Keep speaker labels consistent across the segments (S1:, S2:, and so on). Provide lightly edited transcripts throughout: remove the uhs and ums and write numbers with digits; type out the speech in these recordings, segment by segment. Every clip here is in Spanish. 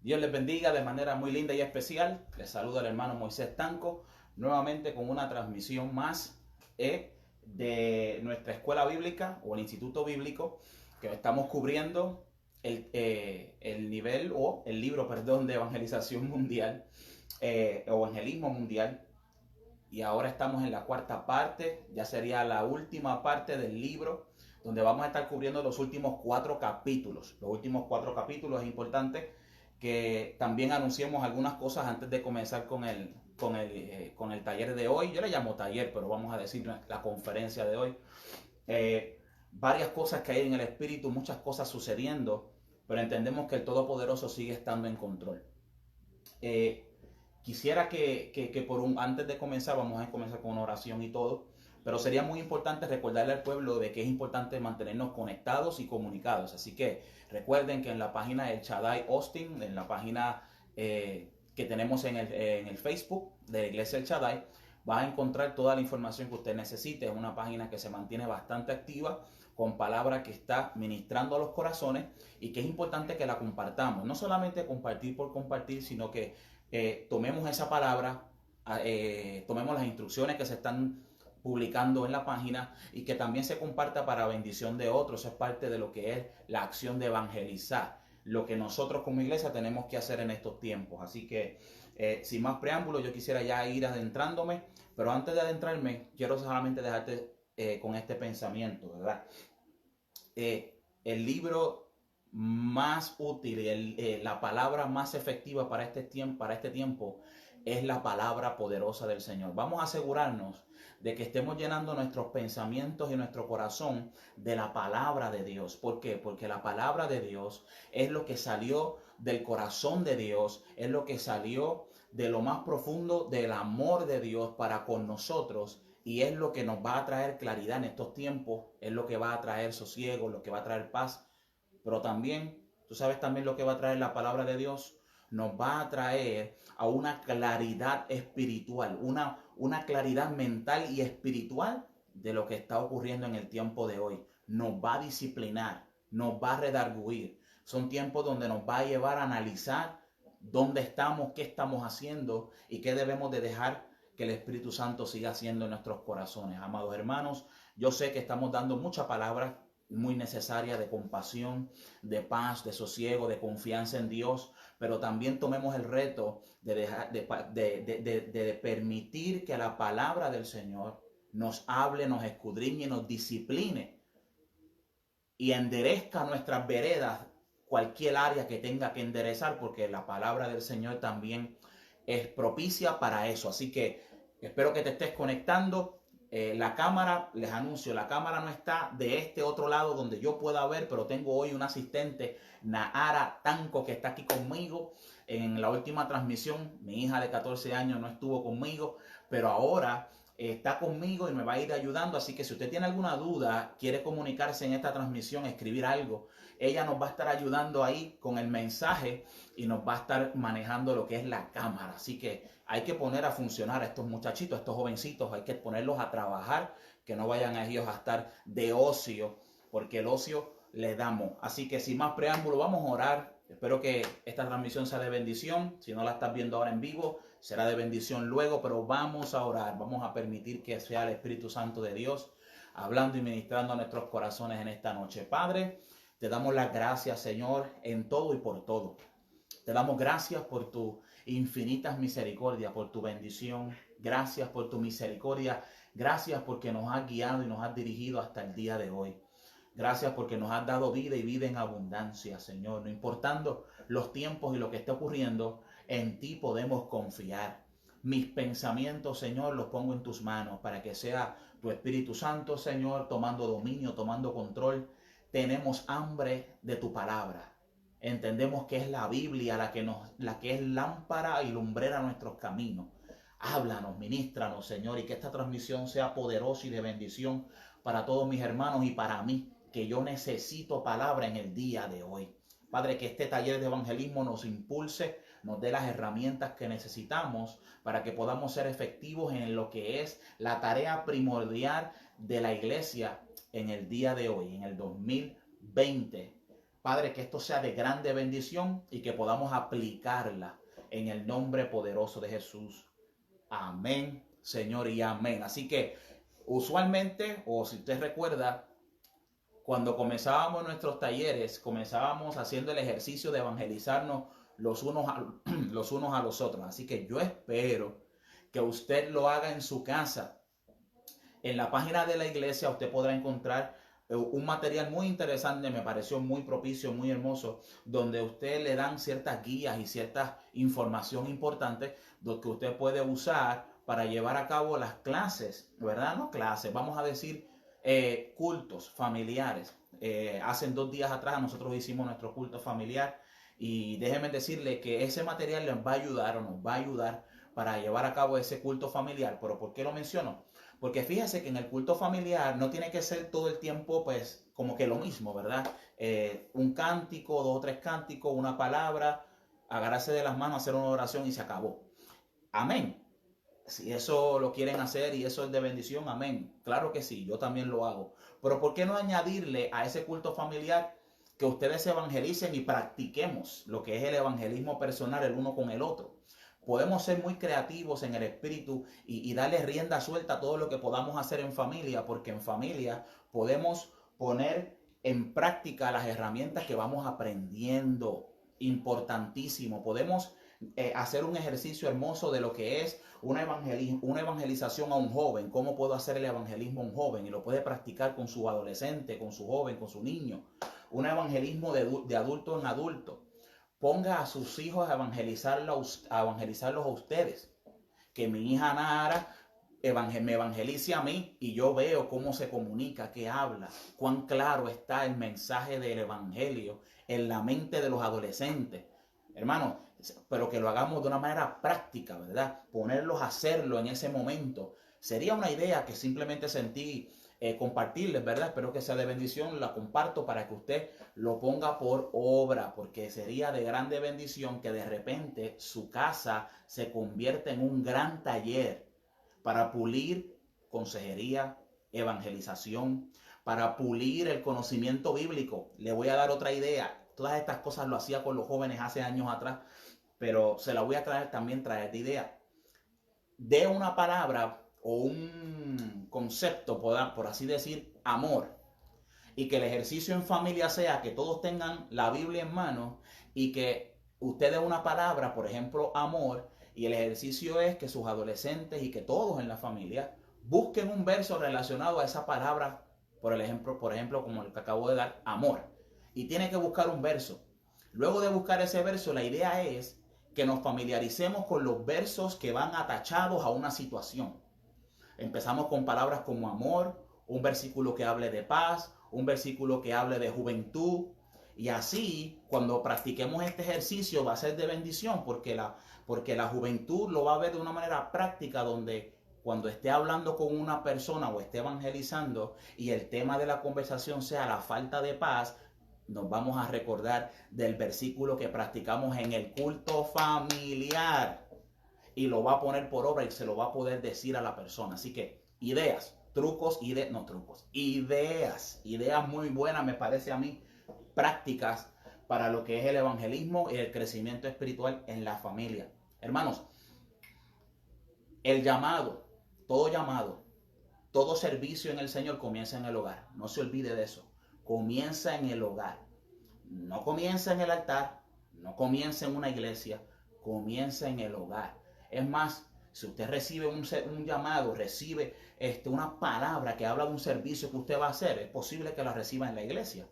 S1: Dios les bendiga de manera muy linda y especial. Les saluda el hermano Moisés Tanco, nuevamente con una transmisión más de nuestra escuela bíblica o el Instituto Bíblico, que estamos cubriendo el nivel o el libro, perdón, de evangelización mundial o evangelismo mundial. Y ahora estamos en la cuarta parte, ya sería la última parte del libro, donde vamos a estar cubriendo los últimos 4 capítulos. Los últimos 4 capítulos es importante que también anunciemos algunas cosas antes de comenzar con el taller de hoy. Yo le llamo taller, pero vamos a decir la conferencia de hoy. Varias cosas que hay en el espíritu, muchas cosas sucediendo, pero entendemos que el Todopoderoso sigue estando en control. Quisiera que antes de comenzar, vamos a comenzar con una oración y todo, pero sería muy importante recordarle al pueblo de que es importante mantenernos conectados y comunicados. Así que recuerden que en la página del Shaddai Austin, en la página que tenemos en el Facebook de la Iglesia del Shaddai, va a encontrar toda la información que usted necesite. Es una página que se mantiene bastante activa, con palabra que está ministrando a los corazones y que es importante que la compartamos. No solamente compartir por compartir, sino que tomemos esa palabra, tomemos las instrucciones que se están publicando en la página y que también se comparta para bendición de otros. Es parte de lo que es la acción de evangelizar, lo que nosotros como iglesia tenemos que hacer en estos tiempos. Así que sin más preámbulos, yo quisiera ya ir adentrándome, pero antes de adentrarme quiero solamente dejarte con este pensamiento, ¿verdad? El libro más útil y la palabra más efectiva para este tiempo es la palabra poderosa del Señor. Vamos a asegurarnos de que estemos llenando nuestros pensamientos y nuestro corazón de la palabra de Dios. ¿Por qué? Porque la palabra de Dios es lo que salió del corazón de Dios, es lo que salió de lo más profundo del amor de Dios para con nosotros. Y es lo que nos va a traer claridad en estos tiempos, es lo que va a traer sosiego, lo que va a traer paz. Pero también, tú sabes también lo que va a traer la palabra de Dios. Nos va a traer a una claridad espiritual, una claridad mental y espiritual de lo que está ocurriendo en el tiempo de hoy. Nos va a disciplinar, nos va a redarguir. Son tiempos donde nos va a llevar a analizar dónde estamos, qué estamos haciendo y qué debemos de dejar que el Espíritu Santo siga haciendo en nuestros corazones. Amados hermanos, yo sé que estamos dando mucha palabra muy necesaria de compasión, de paz, de sosiego, de confianza en Dios, pero también tomemos el reto de permitir que la palabra del Señor nos hable, nos escudriñe, nos discipline y enderezca nuestras veredas, cualquier área que tenga que enderezar, porque la palabra del Señor también es propicia para eso. Así que espero que te estés conectando. La cámara, les anuncio, la cámara no está de este otro lado donde yo pueda ver, pero tengo hoy un asistente, Nahara Tanco, que está aquí conmigo. En la última transmisión, mi hija de 14 años no estuvo conmigo, pero ahora está conmigo y me va a ir ayudando. Así que si usted tiene alguna duda, quiere comunicarse en esta transmisión, escribir algo, ella nos va a estar ayudando ahí con el mensaje y nos va a estar manejando lo que es la cámara. Así que hay que poner a funcionar a estos muchachitos, a estos jovencitos, hay que ponerlos a trabajar, que no vayan a ellos a estar de ocio, porque el ocio les damos. Así que sin más preámbulo, vamos a orar. Espero que esta transmisión sea de bendición. Si no la estás viendo ahora en vivo, será de bendición luego, pero vamos a orar. Vamos a permitir que sea el Espíritu Santo de Dios hablando y ministrando a nuestros corazones en esta noche. Padre, te damos las gracias, Señor, en todo y por todo. Te damos gracias por tu infinitas misericordias, por tu bendición. Gracias por tu misericordia. Gracias porque nos has guiado y nos has dirigido hasta el día de hoy. Gracias porque nos has dado vida y vida en abundancia, Señor. No importando los tiempos y lo que esté ocurriendo, en ti podemos confiar. Mis pensamientos, Señor, los pongo en tus manos para que sea tu Espíritu Santo, Señor, tomando dominio, tomando control. Tenemos hambre de tu palabra. Entendemos que es la Biblia la que es lámpara y lumbrera a nuestros caminos. Háblanos, ministranos, Señor, y que esta transmisión sea poderosa y de bendición para todos mis hermanos y para mí, que yo necesito palabra en el día de hoy. Padre, que este taller de evangelismo nos impulse, nos dé las herramientas que necesitamos para que podamos ser efectivos en lo que es la tarea primordial de la iglesia en el día de hoy, en el 2020. Padre, que esto sea de grande bendición y que podamos aplicarla en el nombre poderoso de Jesús. Amén, Señor, y amén. Así que usualmente, o si usted recuerda, cuando comenzábamos nuestros talleres, comenzábamos haciendo el ejercicio de evangelizarnos los unos a los otros. Así que yo espero que usted lo haga en su casa. En la página de la iglesia usted podrá encontrar un material muy interesante, me pareció muy propicio, muy hermoso, donde usted le dan ciertas guías y cierta información importante que usted puede usar para llevar a cabo las clases, ¿verdad? No clases, vamos a decir cultos familiares. Hace 2 días atrás nosotros hicimos nuestro culto familiar y déjenme decirle que ese material les va a ayudar o nos va a ayudar para llevar a cabo ese culto familiar. ¿Pero por qué lo menciono? Porque fíjese que en el culto familiar no tiene que ser todo el tiempo pues como que lo mismo, ¿verdad? Un cántico, 2 o 3 cánticos, una palabra, agarrarse de las manos, hacer una oración y se acabó. Amén. Si eso lo quieren hacer y eso es de bendición, amén. Claro que sí, yo también lo hago. Pero ¿por qué no añadirle a ese culto familiar que ustedes evangelicen y practiquemos lo que es el evangelismo personal el uno con el otro? Podemos ser muy creativos en el espíritu y darle rienda suelta a todo lo que podamos hacer en familia, porque en familia podemos poner en práctica las herramientas que vamos aprendiendo. Importantísimo. Podemos hacer un ejercicio hermoso de lo que es una evangelización a un joven. ¿Cómo puedo hacer el evangelismo a un joven? Y lo puede practicar con su adolescente, con su joven, con su niño. Un evangelismo de adulto en adulto. Ponga a sus hijos a evangelizarlos a ustedes. Que mi hija Nara me evangelice a mí y yo veo cómo se comunica, qué habla, cuán claro está el mensaje del evangelio en la mente de los adolescentes. Hermano, pero que lo hagamos de una manera práctica, ¿verdad? Ponerlos a hacerlo en ese momento. Sería una idea que simplemente sentí compartirles, ¿verdad? Espero que sea de bendición, la comparto para que usted lo ponga por obra, porque sería de grande bendición que de repente su casa se convierta en un gran taller para pulir consejería, evangelización, para pulir el conocimiento bíblico. Le voy a dar otra idea. Todas estas cosas lo hacía con los jóvenes hace años atrás, pero se la voy a traer de idea. De una palabra o un concepto, por así decir, amor, y que el ejercicio en familia sea que todos tengan la Biblia en mano y que usted dé una palabra, por ejemplo, amor, y el ejercicio es que sus adolescentes y que todos en la familia busquen un verso relacionado a esa palabra, por ejemplo, como el que acabo de dar, amor. Y tiene que buscar un verso. Luego de buscar ese verso, la idea es que nos familiaricemos con los versos que van atachados a una situación. Empezamos con palabras como amor, un versículo que hable de paz, un versículo que hable de juventud. Y así, cuando practiquemos este ejercicio, va a ser de bendición, porque la juventud lo va a ver de una manera práctica, donde cuando esté hablando con una persona o esté evangelizando y el tema de la conversación sea la falta de paz, nos vamos a recordar del versículo que practicamos en el culto familiar y lo va a poner por obra y se lo va a poder decir a la persona. Así que ideas, ideas muy buenas me parece a mí, prácticas para lo que es el evangelismo y el crecimiento espiritual en la familia. Hermanos, el llamado, todo servicio en el Señor comienza en el hogar. No se olvide de eso. Comienza en el hogar. No comienza en el altar, no comienza en una iglesia, comienza en el hogar. Es más, si usted recibe un llamado, recibe una palabra que habla de un servicio que usted va a hacer, es posible que la reciba en la iglesia.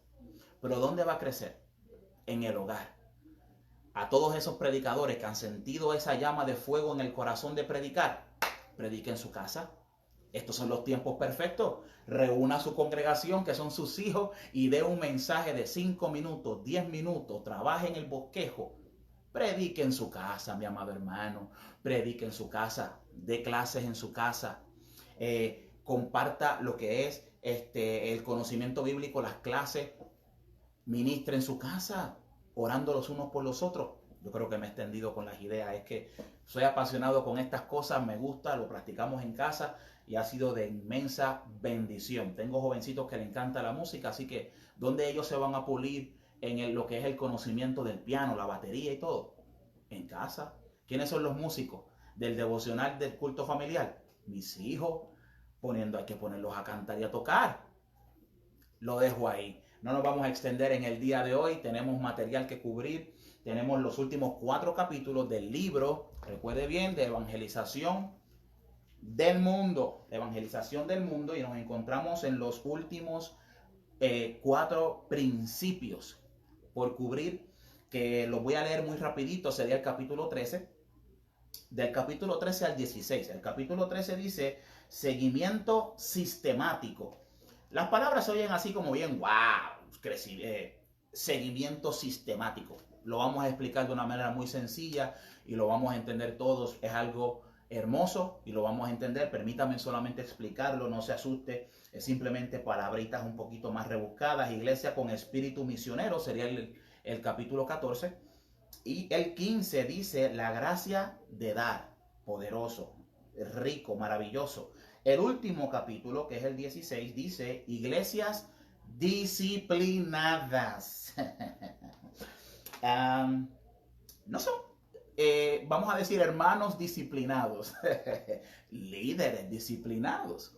S1: Pero ¿dónde va a crecer? En el hogar. A todos esos predicadores que han sentido esa llama de fuego en el corazón de predicar, predique en su casa. Estos son los tiempos perfectos. Reúna a su congregación, que son sus hijos, y dé un mensaje de 5 minutos, 10 minutos. Trabaje en el bosquejo. Predique en su casa, mi amado hermano. Predique en su casa. Dé clases en su casa. Comparta lo que es el conocimiento bíblico, las clases. Ministre en su casa, orando los unos por los otros. Yo creo que me he extendido con las ideas. Es que soy apasionado con estas cosas, me gusta, lo practicamos en casa y ha sido de inmensa bendición. Tengo jovencitos que les encanta la música, así que donde ellos se van a pulir lo que es el conocimiento del piano, la batería y todo? En casa. ¿Quiénes son los músicos del devocional del culto familiar? Mis hijos, hay que ponerlos a cantar y a tocar. Lo dejo ahí. No nos vamos a extender en el día de hoy. Tenemos material que cubrir. Tenemos los últimos 4 capítulos del libro, recuerde bien, de evangelización del mundo. Evangelización del mundo. Y nos encontramos en los últimos 4 principios por cubrir, que los voy a leer muy rapidito. Sería el capítulo 13. Del capítulo 13 al 16. El capítulo 13 dice seguimiento sistemático. Las palabras se oyen así como bien, wow, seguimiento sistemático. Lo vamos a explicar de una manera muy sencilla y lo vamos a entender todos. Es algo hermoso y lo vamos a entender. Permítame solamente explicarlo, no se asuste. Es simplemente palabritas un poquito más rebuscadas. Iglesia con espíritu misionero sería el capítulo 14. Y el 15 dice la gracia de dar, poderoso, rico, maravilloso. El último capítulo, que es el 16, dice iglesias disciplinadas. No son, vamos a decir, hermanos disciplinados, líderes disciplinados.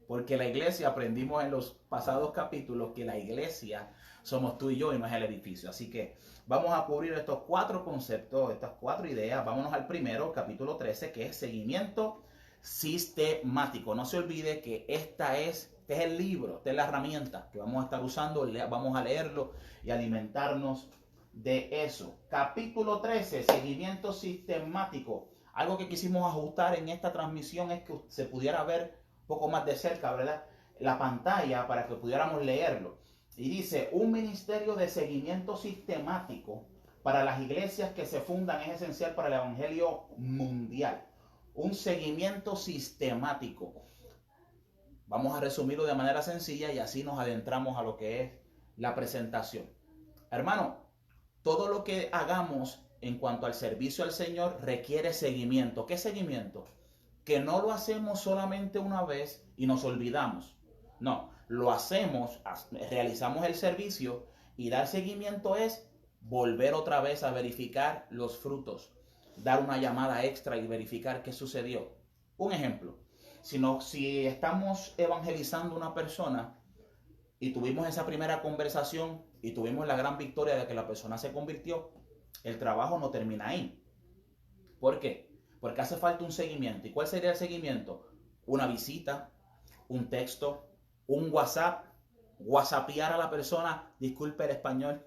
S1: Porque la iglesia, aprendimos en los pasados capítulos que la iglesia somos tú y yo y no es el edificio. Así que vamos a cubrir estos 4 conceptos, estas 4 ideas. Vámonos al primero, capítulo 13, que es seguimiento sistemático. No se olvide que este es el libro, esta es la herramienta que vamos a estar usando. Vamos a leerlo y alimentarnos de eso. Capítulo 13, seguimiento sistemático. Algo que quisimos ajustar en esta transmisión es que se pudiera ver un poco más de cerca, ¿verdad?, la pantalla para que pudiéramos leerlo. Y dice, un ministerio de seguimiento sistemático para las iglesias que se fundan es esencial para el evangelio mundial. Un seguimiento sistemático. Vamos a resumirlo de manera sencilla y así nos adentramos a lo que es la presentación. Hermano, todo lo que hagamos en cuanto al servicio al Señor requiere seguimiento. ¿Qué seguimiento? Que no lo hacemos solamente una vez y nos olvidamos. No, lo hacemos, realizamos el servicio y dar seguimiento es volver otra vez a verificar los frutos, dar una llamada extra y verificar qué sucedió. Un ejemplo, si estamos evangelizando a una persona y tuvimos esa primera conversación y tuvimos la gran victoria de que la persona se convirtió, el trabajo no termina ahí. ¿Por qué? Porque hace falta un seguimiento. ¿Y cuál sería el seguimiento? Una visita, un texto, un WhatsApp, whatsappear a la persona, disculpe el español,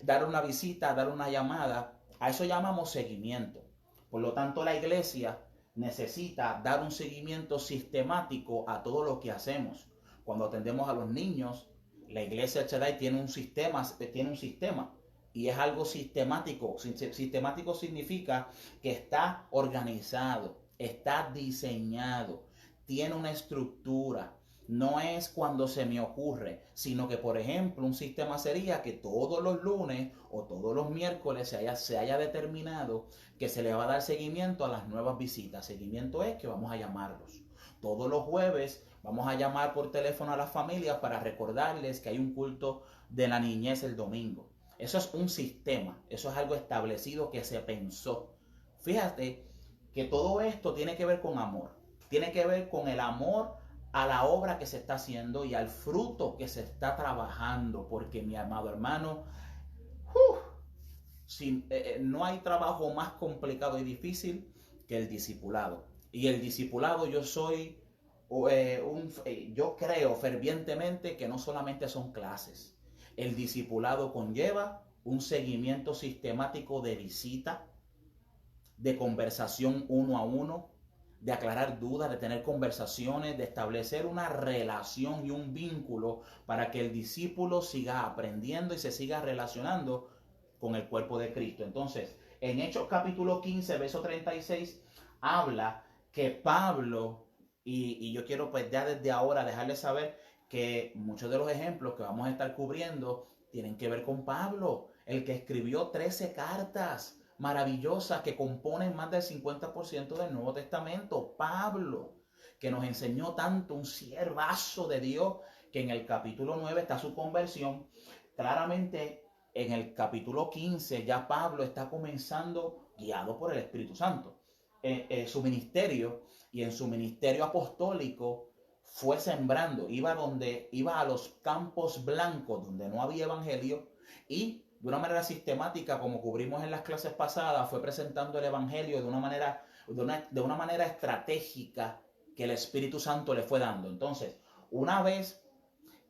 S1: dar una visita, dar una llamada. A eso llamamos seguimiento. Por lo tanto, la iglesia necesita dar un seguimiento sistemático a todo lo que hacemos. Cuando atendemos a los niños, la iglesia Shaddai tiene un sistema y es algo sistemático. Sistemático significa que está organizado, está diseñado, tiene una estructura. No es cuando se me ocurre, sino que, por ejemplo, un sistema sería que todos los lunes o todos los miércoles se haya determinado que se le va a dar seguimiento a las nuevas visitas. Seguimiento es que vamos a llamarlos. Todos los jueves vamos a llamar por teléfono a las familias para recordarles que hay un culto de la niñez el domingo. Eso es un sistema, eso es algo establecido que se pensó. Fíjate que todo esto tiene que ver con amor, tiene que ver con el amor a la obra que se está haciendo y al fruto que se está trabajando, porque mi amado hermano, no hay trabajo más complicado y difícil que el discipulado. Y el discipulado yo creo fervientemente que no solamente son clases. El discipulado conlleva un seguimiento sistemático de visita, de conversación uno a uno, de aclarar dudas, de tener conversaciones, de establecer una relación y un vínculo para que el discípulo siga aprendiendo y se siga relacionando con el cuerpo de Cristo. Entonces, en Hechos capítulo 15, verso 36, habla que Pablo, y yo quiero pues ya desde ahora dejarles saber que muchos de los ejemplos que vamos a estar cubriendo tienen que ver con Pablo, el que escribió 13 cartas maravillosas que componen más del 50% del Nuevo Testamento. Pablo, que nos enseñó tanto, un siervazo de Dios que en el capítulo 9 está su conversión. Claramente en el capítulo 15 ya Pablo está comenzando, guiado por el Espíritu Santo, su ministerio, y en su ministerio apostólico fue sembrando, iba a los campos blancos donde no había evangelio, y de una manera sistemática, como cubrimos en las clases pasadas, fue presentando el evangelio de una manera estratégica que el Espíritu Santo le fue dando. Entonces, una vez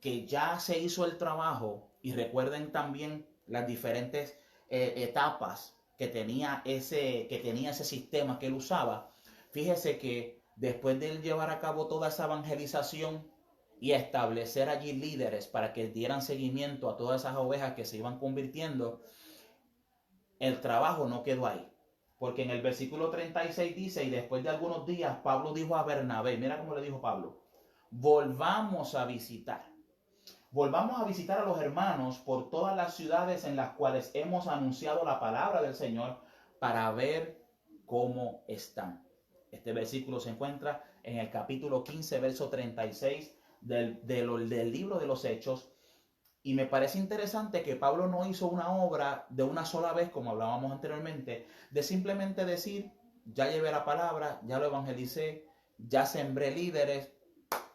S1: que ya se hizo el trabajo, y recuerden también las diferentes etapas que tenía ese sistema que él usaba, fíjese que después de él llevar a cabo toda esa evangelización y establecer allí líderes para que dieran seguimiento a todas esas ovejas que se iban convirtiendo, el trabajo no quedó ahí. Porque en el versículo 36 dice, y después de algunos días Pablo dijo a Bernabé, mira cómo le dijo Pablo, volvamos a visitar a los hermanos por todas las ciudades en las cuales hemos anunciado la palabra del Señor, para ver cómo están. Este versículo se encuentra en el capítulo 15, verso 36 del libro de los Hechos. Y me parece interesante que Pablo no hizo una obra de una sola vez, como hablábamos anteriormente, de simplemente decir, ya llevé la palabra, ya lo evangelicé, ya sembré líderes,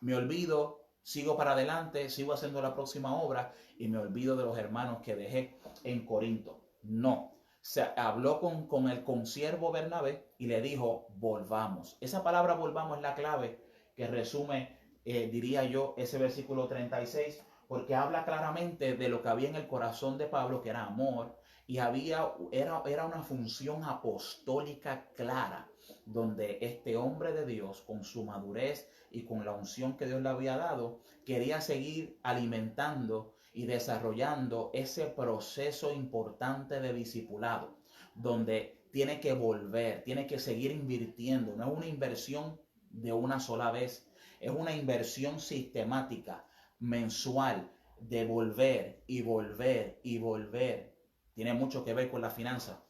S1: me olvido, sigo para adelante, sigo haciendo la próxima obra y me olvido de los hermanos que dejé en Corinto. No, se habló con el consiervo Bernabé y le dijo, volvamos. Esa palabra volvamos es la clave que resume, diría yo, ese versículo 36, porque habla claramente de lo que había en el corazón de Pablo, que era amor, y era una función apostólica clara, donde este hombre de Dios, con su madurez y con la unción que Dios le había dado, quería seguir alimentando y desarrollando ese proceso importante de discipulado, donde tiene que volver, tiene que seguir invirtiendo. No es una inversión de una sola vez, es una inversión sistemática, mensual, de volver y volver y volver. Tiene mucho que ver con la finanza.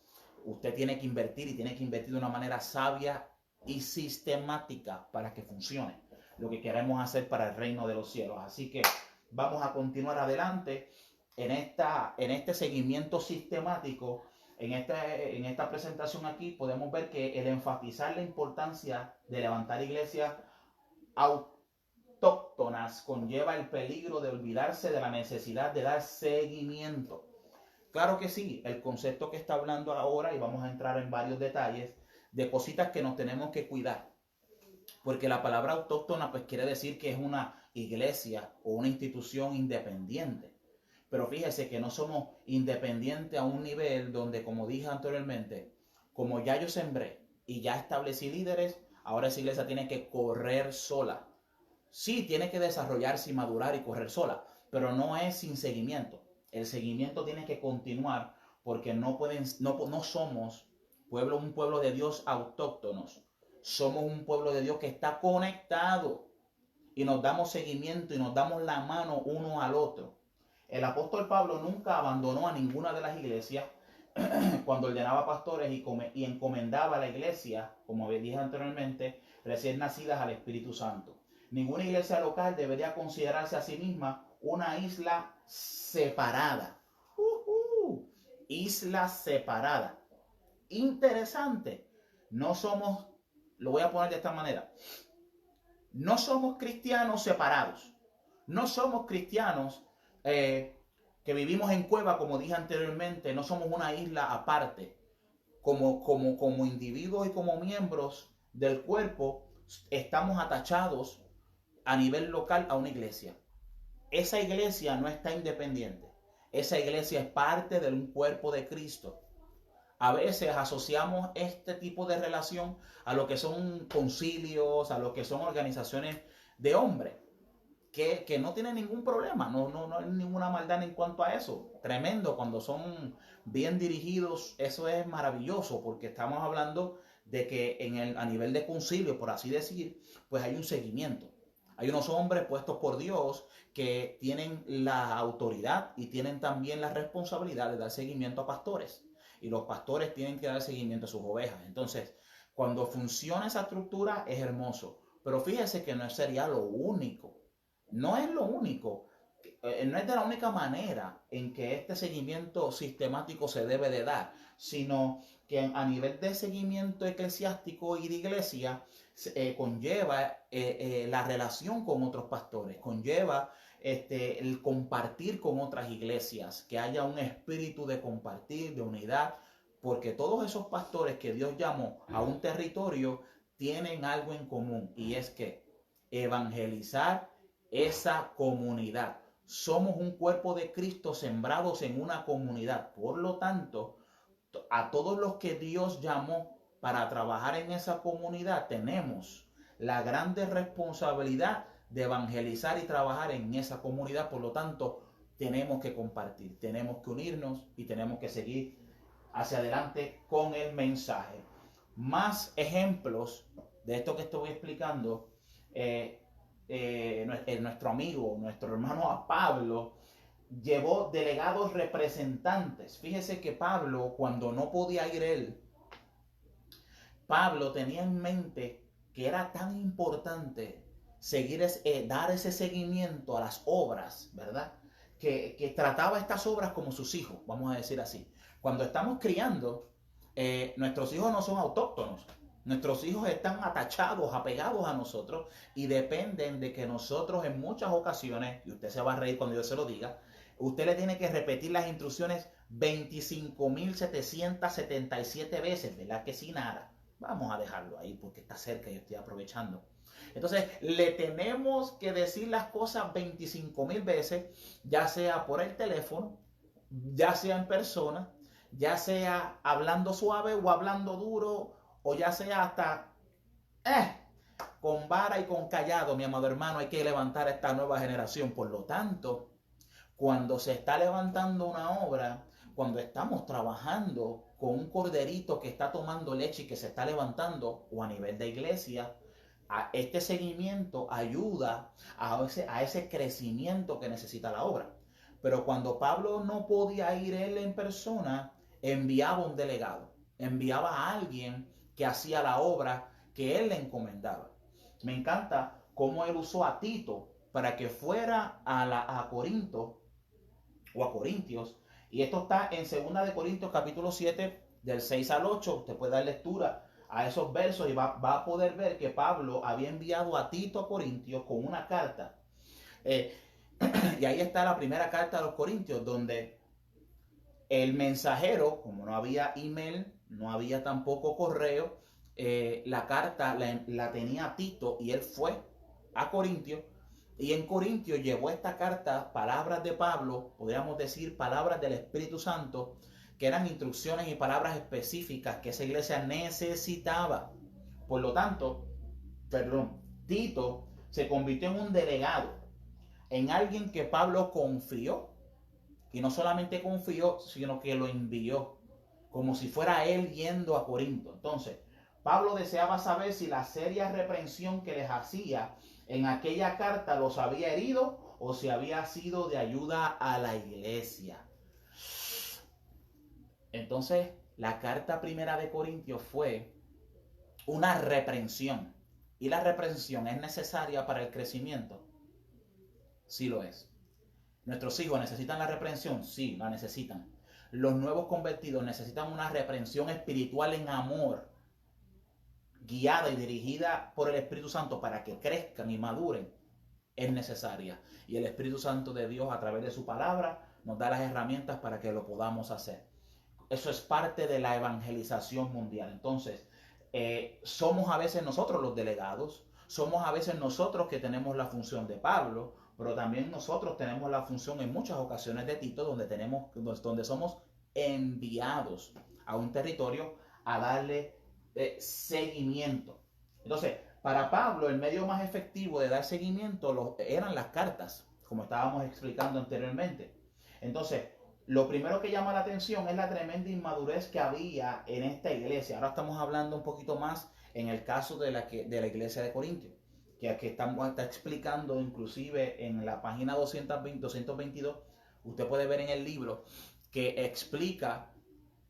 S1: Usted tiene que invertir, y tiene que invertir de una manera sabia y sistemática para que funcione lo que queremos hacer para el reino de los cielos. Así que vamos a continuar adelante en este seguimiento sistemático. En esta presentación aquí podemos ver que el enfatizar la importancia de levantar iglesias autóctonas conlleva el peligro de olvidarse de la necesidad de dar seguimiento. Claro que sí, el concepto que está hablando ahora, y vamos a entrar en varios detalles de cositas que nos tenemos que cuidar, porque la palabra autóctona pues quiere decir que es una iglesia o una institución independiente. Pero fíjese que no somos independientes a un nivel donde, como dije anteriormente, como ya yo sembré y ya establecí líderes, ahora esa iglesia tiene que correr sola. Sí, tiene que desarrollarse y madurar y correr sola, pero no es sin seguimiento. El seguimiento tiene que continuar, porque no somos un pueblo de Dios autóctonos. Somos un pueblo de Dios que está conectado, y nos damos seguimiento y nos damos la mano uno al otro. El apóstol Pablo nunca abandonó a ninguna de las iglesias cuando ordenaba pastores y encomendaba a la iglesia, como dije anteriormente, recién nacidas al Espíritu Santo. Ninguna iglesia local debería considerarse a sí misma una isla separada. Isla separada. Interesante. No somos, lo voy a poner de esta manera, no somos cristianos separados. No somos cristianos que vivimos en cueva, como dije anteriormente. No somos una isla aparte. Como individuos y como miembros del cuerpo, estamos atachados a nivel local a una iglesia. Esa iglesia no está independiente. Esa iglesia es parte de un cuerpo de Cristo. A veces asociamos este tipo de relación a lo que son concilios, a lo que son organizaciones de hombres, que no tienen ningún problema, no hay ninguna maldad en cuanto a eso. Tremendo, cuando son bien dirigidos, eso es maravilloso, porque estamos hablando de que a nivel de concilio, por así decir, pues hay un seguimiento. Hay unos hombres puestos por Dios que tienen la autoridad y tienen también la responsabilidad de dar seguimiento a pastores. Y los pastores tienen que dar seguimiento a sus ovejas. Entonces, cuando funciona esa estructura es hermoso. Pero fíjese que no sería lo único. No es lo único, no es de la única manera en que este seguimiento sistemático se debe de dar, sino que a nivel de seguimiento eclesiástico y de iglesia conlleva la relación con otros pastores, conlleva el compartir con otras iglesias, que haya un espíritu de compartir, de unidad, porque todos esos pastores que Dios llamó a un territorio tienen algo en común, y es que evangelizar esa comunidad. Somos un cuerpo de Cristo sembrados en una comunidad. Por lo tanto, a todos los que Dios llamó para trabajar en esa comunidad, tenemos la grande responsabilidad de evangelizar y trabajar en esa comunidad. Por lo tanto, tenemos que compartir, tenemos que unirnos y tenemos que seguir hacia adelante con el mensaje. Más ejemplos de esto que estoy explicando, nuestro amigo, nuestro hermano Pablo, llevó delegados representantes. Fíjese que Pablo, cuando no podía ir él, Pablo tenía en mente que era tan importante dar ese seguimiento a las obras, ¿verdad? Que trataba estas obras como sus hijos, vamos a decir así. Cuando estamos criando, nuestros hijos no son autóctonos. Nuestros hijos están atachados, apegados a nosotros y dependen de que nosotros en muchas ocasiones, y usted se va a reír cuando yo se lo diga, usted le tiene que repetir las instrucciones 25.777 veces, ¿verdad? Que sí, nada. Vamos a dejarlo ahí porque está cerca y yo estoy aprovechando. Entonces, le tenemos que decir las cosas 25.000 veces, ya sea por el teléfono, ya sea en persona, ya sea hablando suave o hablando duro, o ya sea hasta con vara y con callado, mi amado hermano. Hay que levantar a esta nueva generación. Por lo tanto, cuando se está levantando una obra, cuando estamos trabajando con un corderito que está tomando leche y que se está levantando, o a nivel de iglesia, a este seguimiento ayuda a ese crecimiento que necesita la obra. Pero cuando Pablo no podía ir él en persona, enviaba un delegado, enviaba a alguien que hacía la obra que él le encomendaba. Me encanta cómo él usó a Tito para que fuera a Corinto o a Corintios, y esto está en 2 de Corintios capítulo 7 del 6 al 8. Usted puede dar lectura a esos versos y va a poder ver que Pablo había enviado a Tito a Corintios con una carta. Y ahí está la primera carta a los Corintios, donde el mensajero, como no había email, no había tampoco correo, la carta la tenía Tito y él fue a Corintios. Y en Corintios llevó esta carta, palabras de Pablo, podríamos decir palabras del Espíritu Santo, que eran instrucciones y palabras específicas que esa iglesia necesitaba. Por lo tanto, Tito se convirtió en un delegado, en alguien que Pablo confió, y no solamente confió, sino que lo envió, como si fuera él yendo a Corinto. Entonces, Pablo deseaba saber si la seria reprensión que les hacía en aquella carta los había herido o si había sido de ayuda a la iglesia. Entonces, la carta primera de Corintios fue una reprensión. ¿Y la reprensión es necesaria para el crecimiento? Sí lo es. ¿Nuestros hijos necesitan la reprensión? Sí, la necesitan. Los nuevos convertidos necesitan una reprensión espiritual en amor, guiada y dirigida por el Espíritu Santo para que crezcan y maduren. Es necesaria. Y el Espíritu Santo de Dios, a través de su palabra, nos da las herramientas para que lo podamos hacer. Eso es parte de la evangelización mundial. Entonces, somos a veces nosotros los delegados, somos a veces nosotros que tenemos la función de Pablo, pero también nosotros tenemos la función en muchas ocasiones de Tito, donde somos enviados a un territorio a darle seguimiento. Entonces, para Pablo, el medio más efectivo de dar seguimiento eran las cartas, como estábamos explicando anteriormente. Entonces, lo primero que llama la atención es la tremenda inmadurez que había en esta iglesia. Ahora estamos hablando un poquito más en el caso de la iglesia de Corintios, que aquí está explicando inclusive en la página 222. Usted puede ver en el libro que explica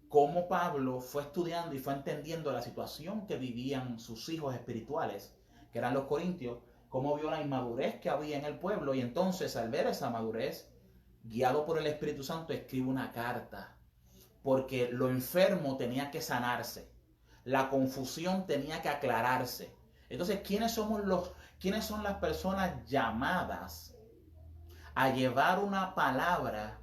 S1: cómo Pablo fue estudiando y fue entendiendo la situación que vivían sus hijos espirituales, que eran los corintios, cómo vio la inmadurez que había en el pueblo, y entonces al ver esa madurez, guiado por el Espíritu Santo, escribe una carta, porque lo enfermo tenía que sanarse, la confusión tenía que aclararse. Entonces, ¿quiénes son las personas llamadas a llevar una palabra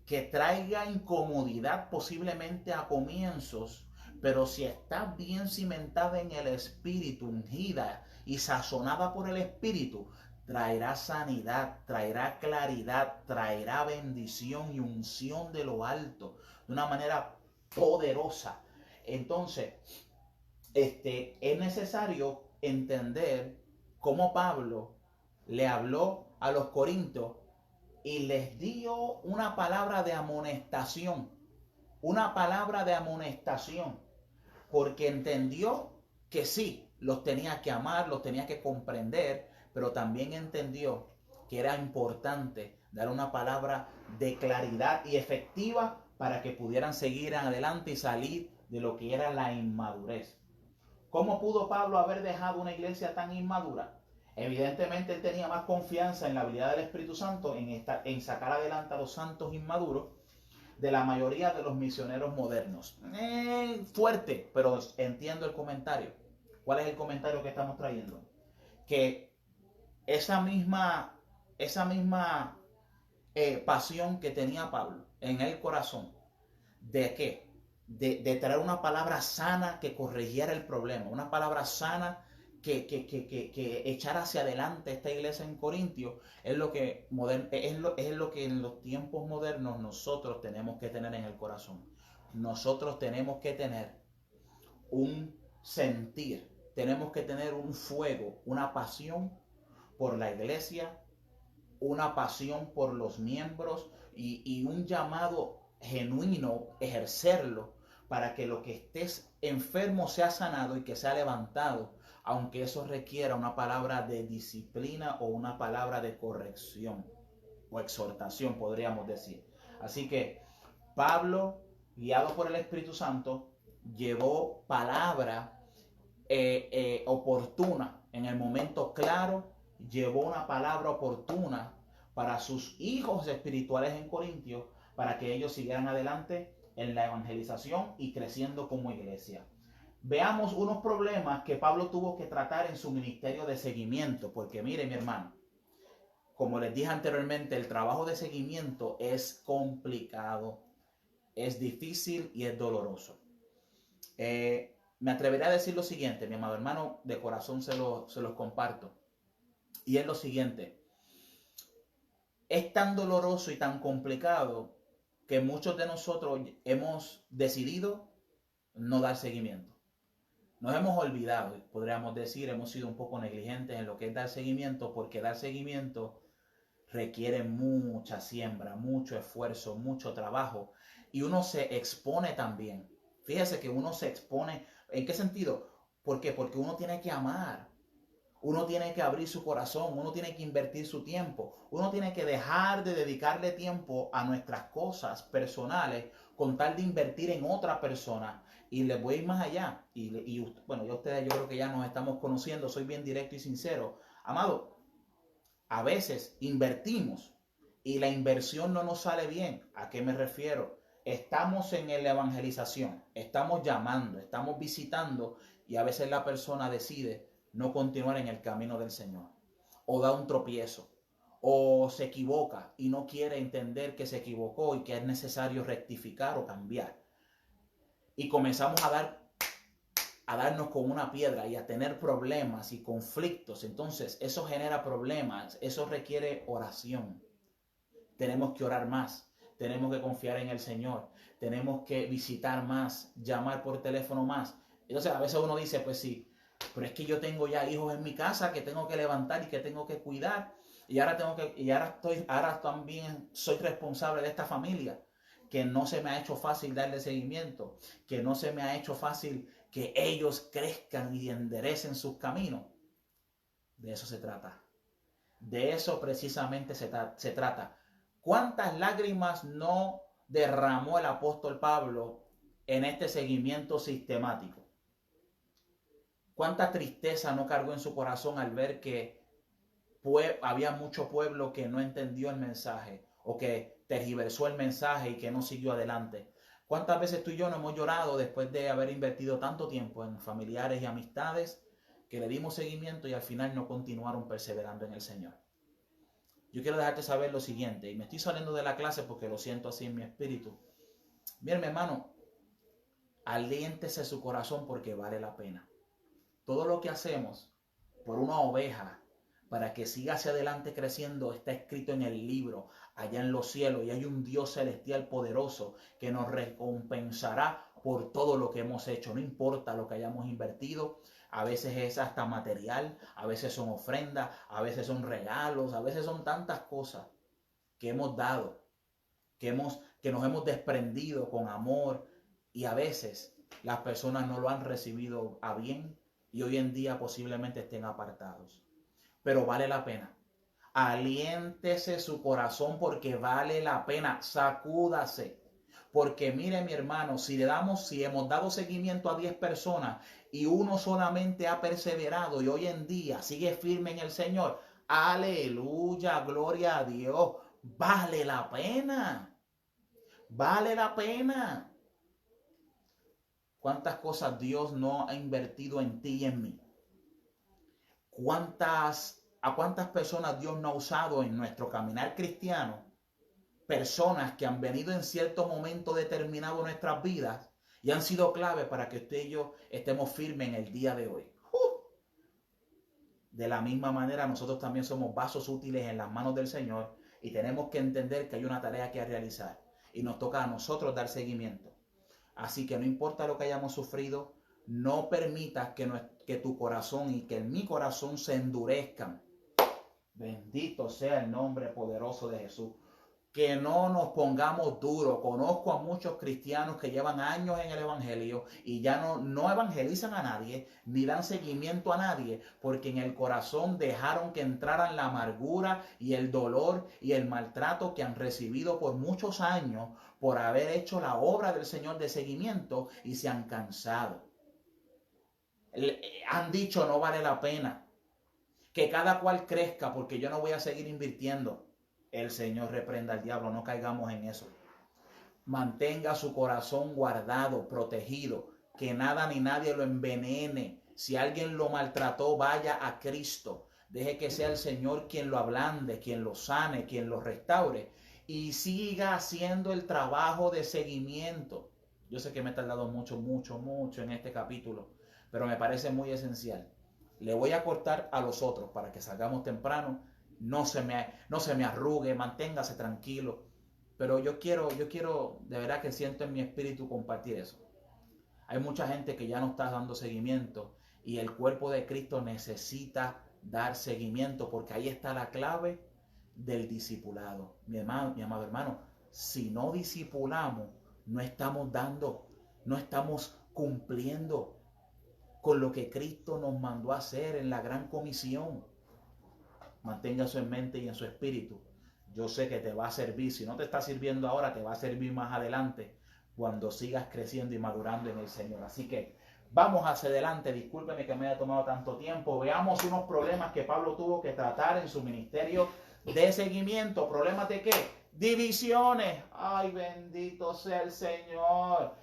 S1: que traiga incomodidad posiblemente a comienzos, pero si está bien cimentada en el Espíritu, ungida y sazonada por el Espíritu, traerá sanidad, traerá claridad, traerá bendición y unción de lo alto de una manera poderosa? Entonces, es necesario entender cómo Pablo le habló a los corintios y les dio una palabra de amonestación, porque entendió que sí, los tenía que amar, los tenía que comprender, pero también entendió que era importante dar una palabra de claridad y efectiva para que pudieran seguir adelante y salir de lo que era la inmadurez. ¿Cómo pudo Pablo haber dejado una iglesia tan inmadura? Evidentemente él tenía más confianza en la habilidad del Espíritu Santo en sacar adelante a los santos inmaduros de la mayoría de los misioneros modernos. Fuerte, pero entiendo el comentario. ¿Cuál es el comentario que estamos trayendo? Que esa misma pasión que tenía Pablo en el corazón, ¿de qué? De traer una palabra sana que corrigiera el problema, una palabra sana que echara hacia adelante esta iglesia en Corintios, es lo que en los tiempos modernos nosotros tenemos que tener en el corazón. Nosotros tenemos que tener un sentir, tenemos que tener un fuego, una pasión por la iglesia, una pasión por los miembros y un llamado genuino, ejercerlo para que lo que estés enfermo sea sanado y que sea levantado, aunque eso requiera una palabra de disciplina o una palabra de corrección o exhortación, podríamos decir. Así que Pablo, guiado por el Espíritu Santo, llevó palabra oportuna en el momento claro, llevó una palabra oportuna para sus hijos espirituales en Corintios, para que ellos siguieran adelante en la evangelización y creciendo como iglesia. Veamos unos problemas que Pablo tuvo que tratar en su ministerio de seguimiento, porque mire, mi hermano, como les dije anteriormente, el trabajo de seguimiento es complicado, es difícil y es doloroso. Me atreveré a decir lo siguiente, mi amado hermano, de corazón se los comparto. Y es lo siguiente: es tan doloroso y tan complicado que muchos de nosotros hemos decidido no dar seguimiento. Nos hemos olvidado, podríamos decir, hemos sido un poco negligentes en lo que es dar seguimiento, porque dar seguimiento requiere mucha siembra, mucho esfuerzo, mucho trabajo, y uno se expone también. Fíjese que uno se expone. ¿En qué sentido? ¿Por qué? Porque uno tiene que amar. Uno tiene que abrir su corazón, uno tiene que invertir su tiempo, uno tiene que dejar de dedicarle tiempo a nuestras cosas personales con tal de invertir en otra persona. Y les voy a ir más allá. Bueno, ya ustedes, yo creo que ya nos estamos conociendo, soy bien directo y sincero. Amado, a veces invertimos y la inversión no nos sale bien. ¿A qué me refiero? Estamos en la evangelización, estamos llamando, estamos visitando, y a veces la persona decide no continuar en el camino del Señor, o da un tropiezo, o se equivoca y no quiere entender que se equivocó y que es necesario rectificar o cambiar. Y comenzamos a darnos con una piedra y a tener problemas y conflictos. Entonces eso genera problemas, eso requiere oración. Tenemos que orar más, tenemos que confiar en el Señor, tenemos que visitar más, llamar por teléfono más. Entonces a veces uno dice, pues sí, pero es que yo tengo ya hijos en mi casa que tengo que levantar y que tengo que cuidar, y ahora también soy responsable de esta familia, que no se me ha hecho fácil darle seguimiento, que no se me ha hecho fácil que ellos crezcan y enderecen sus caminos. De eso se trata. De eso precisamente se trata. ¿Cuántas lágrimas no derramó el apóstol Pablo en este seguimiento sistemático? ¿Cuánta tristeza no cargó en su corazón al ver que había mucho pueblo que no entendió el mensaje o que tergiversó el mensaje y que no siguió adelante. ¿Cuántas veces tú y yo no hemos llorado después de haber invertido tanto tiempo en familiares y amistades que le dimos seguimiento y al final no continuaron perseverando en el Señor? Yo quiero dejarte saber lo siguiente, y me estoy saliendo de la clase porque lo siento así en mi espíritu. Miren, mi hermano, aliéntese su corazón porque vale la pena. Todo lo que hacemos por una oveja para que siga hacia adelante creciendo está escrito en el libro allá en los cielos, y hay un Dios celestial poderoso que nos recompensará por todo lo que hemos hecho. No importa lo que hayamos invertido, a veces es hasta material, a veces son ofrendas, a veces son regalos, a veces son tantas cosas que hemos dado, que nos hemos desprendido con amor, y a veces las personas no lo han recibido a bien y hoy en día posiblemente estén apartados. Pero vale la pena. Aliéntese su corazón porque vale la pena. Sacúdase. Porque mire, mi hermano, si hemos dado seguimiento a 10 personas y uno solamente ha perseverado y hoy en día sigue firme en el Señor, aleluya, gloria a Dios, vale la pena. Vale la pena. ¿Cuántas cosas Dios no ha invertido en ti y en mí? ¿A cuántas personas Dios no ha usado en nuestro caminar cristiano? Personas que han venido en cierto momento determinado en nuestras vidas y han sido clave para que usted y yo estemos firmes en el día de hoy. De la misma manera, nosotros también somos vasos útiles en las manos del Señor y tenemos que entender que hay una tarea que realizar y nos toca a nosotros dar seguimiento. Así que no importa lo que hayamos sufrido, no permitas que tu corazón y que mi corazón se endurezcan. Bendito sea el nombre poderoso de Jesús. Que no nos pongamos duros. Conozco a muchos cristianos que llevan años en el evangelio y ya no evangelizan a nadie, ni dan seguimiento a nadie, porque en el corazón dejaron que entraran la amargura y el dolor y el maltrato que han recibido por muchos años por haber hecho la obra del Señor de seguimiento y se han cansado. Han dicho no vale la pena. Que cada cual crezca porque yo no voy a seguir invirtiendo. El Señor reprenda al diablo, no caigamos en eso. Mantenga su corazón guardado, protegido, que nada ni nadie lo envenene. Si alguien lo maltrató, vaya a Cristo. Deje que sea el Señor quien lo ablande, quien lo sane, quien lo restaure y siga haciendo el trabajo de seguimiento. Yo sé que me he tardado mucho en este capítulo, pero me parece muy esencial. Le voy a cortar a los otros para que salgamos temprano. No se me arrugue, manténgase tranquilo. Pero yo quiero, de verdad que siento en mi espíritu compartir eso. Hay mucha gente que ya no está dando seguimiento y el cuerpo de Cristo necesita dar seguimiento porque ahí está la clave del discipulado. Mi amado hermano, si no discipulamos, no estamos cumpliendo con lo que Cristo nos mandó a hacer en la gran comisión. Mantenga eso en mente y en su espíritu. Yo sé que te va a servir. Si no te está sirviendo ahora, te va a servir más adelante cuando sigas creciendo y madurando en el Señor. Así que vamos hacia adelante. Discúlpeme que me haya tomado tanto tiempo. Veamos unos problemas que Pablo tuvo que tratar en su ministerio de seguimiento. ¿Problemas de qué? Divisiones. Ay, bendito sea el Señor.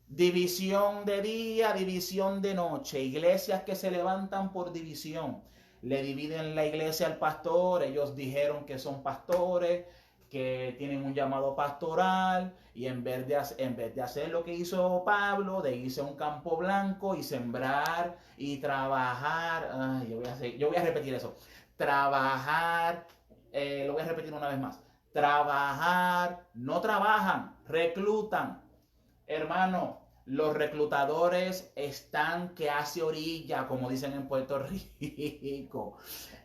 S1: División de día, división de noche. Iglesias que se levantan por división. Le dividen la iglesia al pastor. Ellos dijeron que son pastores, que tienen un llamado pastoral, y en vez de hacer lo que hizo Pablo, de irse a un campo blanco y sembrar y trabajar. Yo voy a repetir eso. Trabajar, lo voy a repetir una vez más. Trabajar, no trabajan, reclutan. Hermano, los reclutadores están que hace orilla, como dicen en Puerto Rico.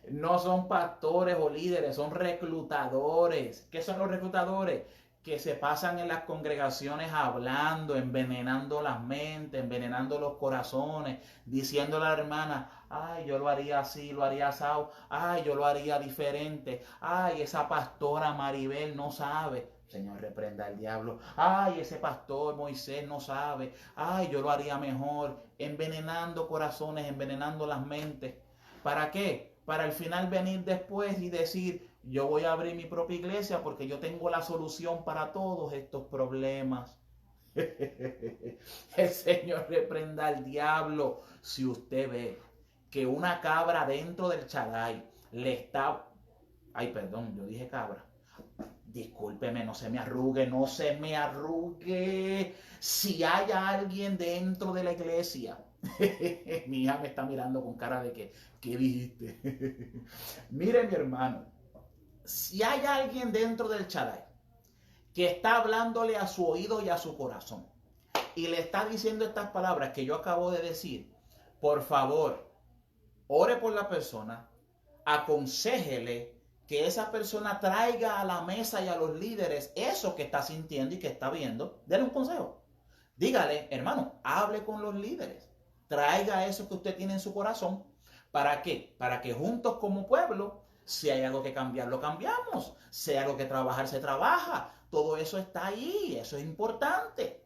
S1: No son pastores o líderes, son reclutadores. ¿Qué son los reclutadores? Que se pasan en las congregaciones hablando, envenenando las mentes, envenenando los corazones, diciendo a la hermana, ay, yo lo haría así, lo haría asado, ay, yo lo haría diferente, ay, esa pastora Maribel no sabe. Señor, reprenda al diablo. Ay, ese pastor Moisés no sabe. Ay, yo lo haría mejor. Envenenando corazones, envenenando las mentes. ¿Para qué? para al final venir después y decir, yo voy a abrir mi propia iglesia porque yo tengo la solución para todos estos problemas. El Señor reprenda al diablo. Si usted ve que una cabra dentro del Shaddai le está... Ay, perdón, yo dije cabra. Discúlpeme, no se me arrugue, no se me arrugue. Si hay alguien dentro de la iglesia, mi hija me está mirando con cara de que, ¿qué dijiste? Mire, mi hermano, si hay alguien dentro del Shaddai que está hablándole a su oído y a su corazón y le está diciendo estas palabras que yo acabo de decir, por favor, ore por la persona, aconséjele que esa persona traiga a la mesa y a los líderes eso que está sintiendo y que está viendo. Dele un consejo. Dígale, hermano, hable con los líderes. Traiga eso que usted tiene en su corazón. ¿Para qué? Para que juntos como pueblo, si hay algo que cambiar, lo cambiamos. Si hay algo que trabajar, se trabaja. Todo eso está ahí. Eso es importante.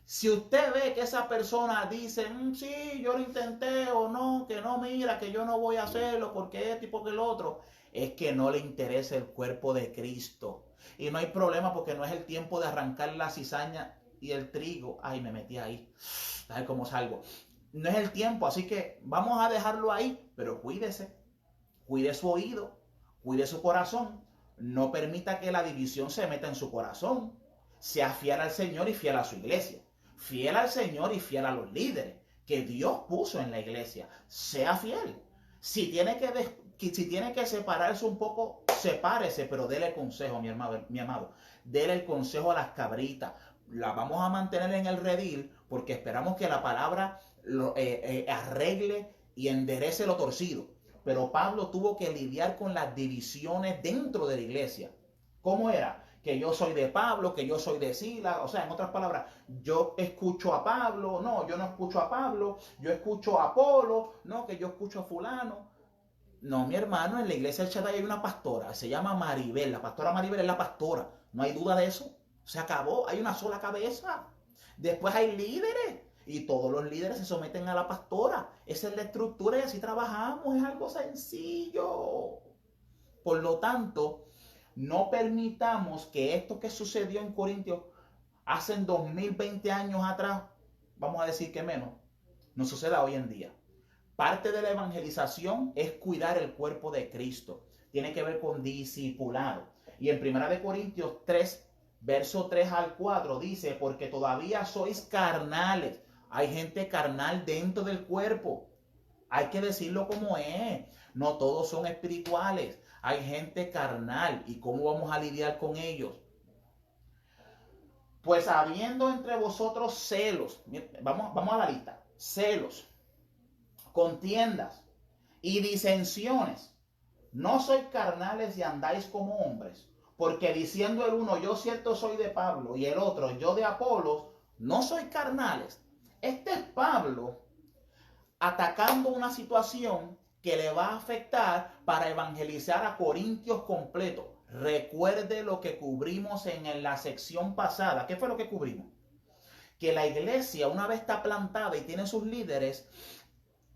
S1: Si usted ve que esa persona dice, sí, yo lo intenté o no, que no, mira, que yo no voy a hacerlo porque esto y porque el otro, es que no le interesa el cuerpo de Cristo. Y no hay problema porque no es el tiempo de arrancar la cizaña y el trigo. Ay, me metí ahí. A ver cómo salgo. No es el tiempo, así que vamos a dejarlo ahí, pero cuídese. Cuide su oído, cuide su corazón. No permita que la división se meta en su corazón. Sea fiel al Señor y fiel a su iglesia. Fiel al Señor y fiel a los líderes que Dios puso en la iglesia. Sea fiel. Si tiene que separarse un poco, sepárese, pero dele el consejo, mi amado. Dele el consejo a las cabritas. La vamos a mantener en el redil porque esperamos que la palabra arregle y enderece lo torcido. Pero Pablo tuvo que lidiar con las divisiones dentro de la iglesia. ¿Cómo era? Que yo soy de Pablo, que yo soy de Silas, o sea, en otras palabras, yo escucho a Pablo, no, yo no escucho a Pablo, yo escucho a Apolo, no, que yo escucho a fulano. No, mi hermano, en la iglesia del Shaddai hay una pastora, se llama Maribel, la pastora Maribel es la pastora, no hay duda de eso, se acabó, hay una sola cabeza. Después hay líderes y todos los líderes se someten a la pastora, esa es la estructura y así trabajamos, es algo sencillo. Por lo tanto, no permitamos que esto que sucedió en Corintios hace 2020 años atrás, vamos a decir que menos, no suceda hoy en día. Parte de la evangelización es cuidar el cuerpo de Cristo. Tiene que ver con discipulado. Y en 1 Corintios 3, verso 3 al 4 dice, porque todavía sois carnales. Hay gente carnal dentro del cuerpo. Hay que decirlo como es. No todos son espirituales. Hay gente carnal. ¿Y cómo vamos a lidiar con ellos? Pues habiendo entre vosotros celos. Vamos a la lista. Celos, contiendas y disensiones. No sois carnales y andáis como hombres. Porque diciendo el uno, yo cierto soy de Pablo, y el otro, yo de Apolos, no sois carnales. Este es Pablo atacando una situación que le va a afectar para evangelizar a Corintios completo. Recuerde lo que cubrimos en la sección pasada. ¿Qué fue lo que cubrimos? Que la iglesia, una vez está plantada y tiene sus líderes,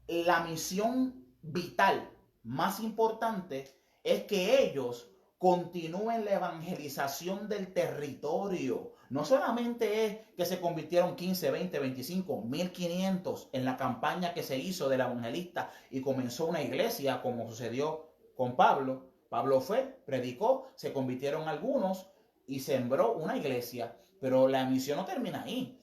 S1: la misión vital más importante es que ellos continúen la evangelización del territorio. No solamente es que se convirtieron 15, 20, 25, 1500 en la campaña que se hizo del evangelista y comenzó una iglesia como sucedió con Pablo. Pablo fue, predicó, se convirtieron algunos y sembró una iglesia, pero la misión no termina ahí.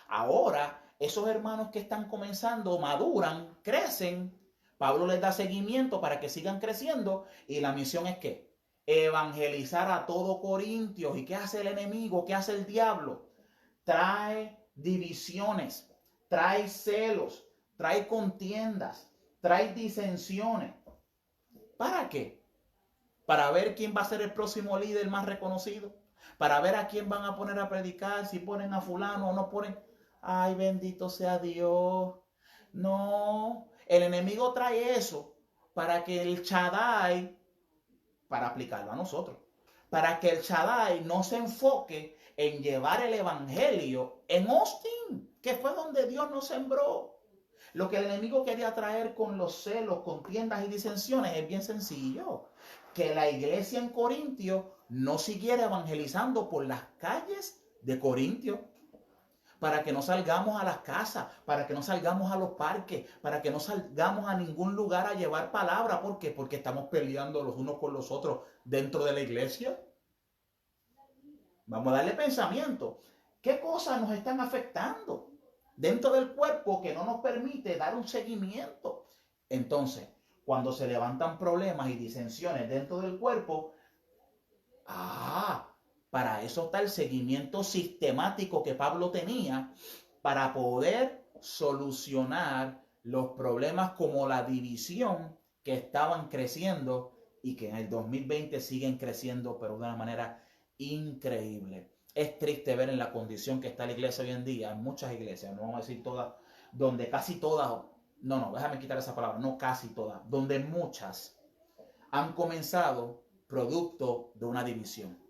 S1: Ahora, esos hermanos que están comenzando maduran, crecen. Pablo les da seguimiento para que sigan creciendo y la misión es ¿qué? Evangelizar a todo Corintios. ¿Y qué hace el enemigo? ¿Qué hace el diablo? Trae divisiones, trae celos, trae contiendas, trae disensiones. ¿Para qué? Para ver quién va a ser el próximo líder más reconocido. Para ver a quién van a poner a predicar, si ponen a fulano o no ponen. Ay, bendito sea Dios. No, el enemigo trae eso para que el Shaddai, para aplicarlo a nosotros, para que el Shaddai no se enfoque en llevar el evangelio en Austin, que fue donde Dios nos sembró. Lo que el enemigo quería traer con los celos, contiendas y disensiones es bien sencillo. Que la iglesia en Corintio no siguiera evangelizando por las calles de Corintio, para que no salgamos a las casas, para que no salgamos a los parques, para que no salgamos a ningún lugar a llevar palabra. ¿Por qué? Porque estamos peleando los unos con los otros dentro de la iglesia. Vamos a darle pensamiento. ¿Qué cosas nos están afectando dentro del cuerpo que no nos permite dar un seguimiento? Entonces, cuando se levantan problemas y disensiones dentro del cuerpo, para eso está el seguimiento sistemático que Pablo tenía para poder solucionar los problemas como la división que estaban creciendo y que en el 2020 siguen creciendo, pero de una manera increíble. Es triste ver en la condición que está la iglesia hoy en día, en muchas iglesias, no vamos a decir todas, donde casi todas, no, déjame quitar esa palabra, no casi todas, donde muchas han comenzado producto de una división.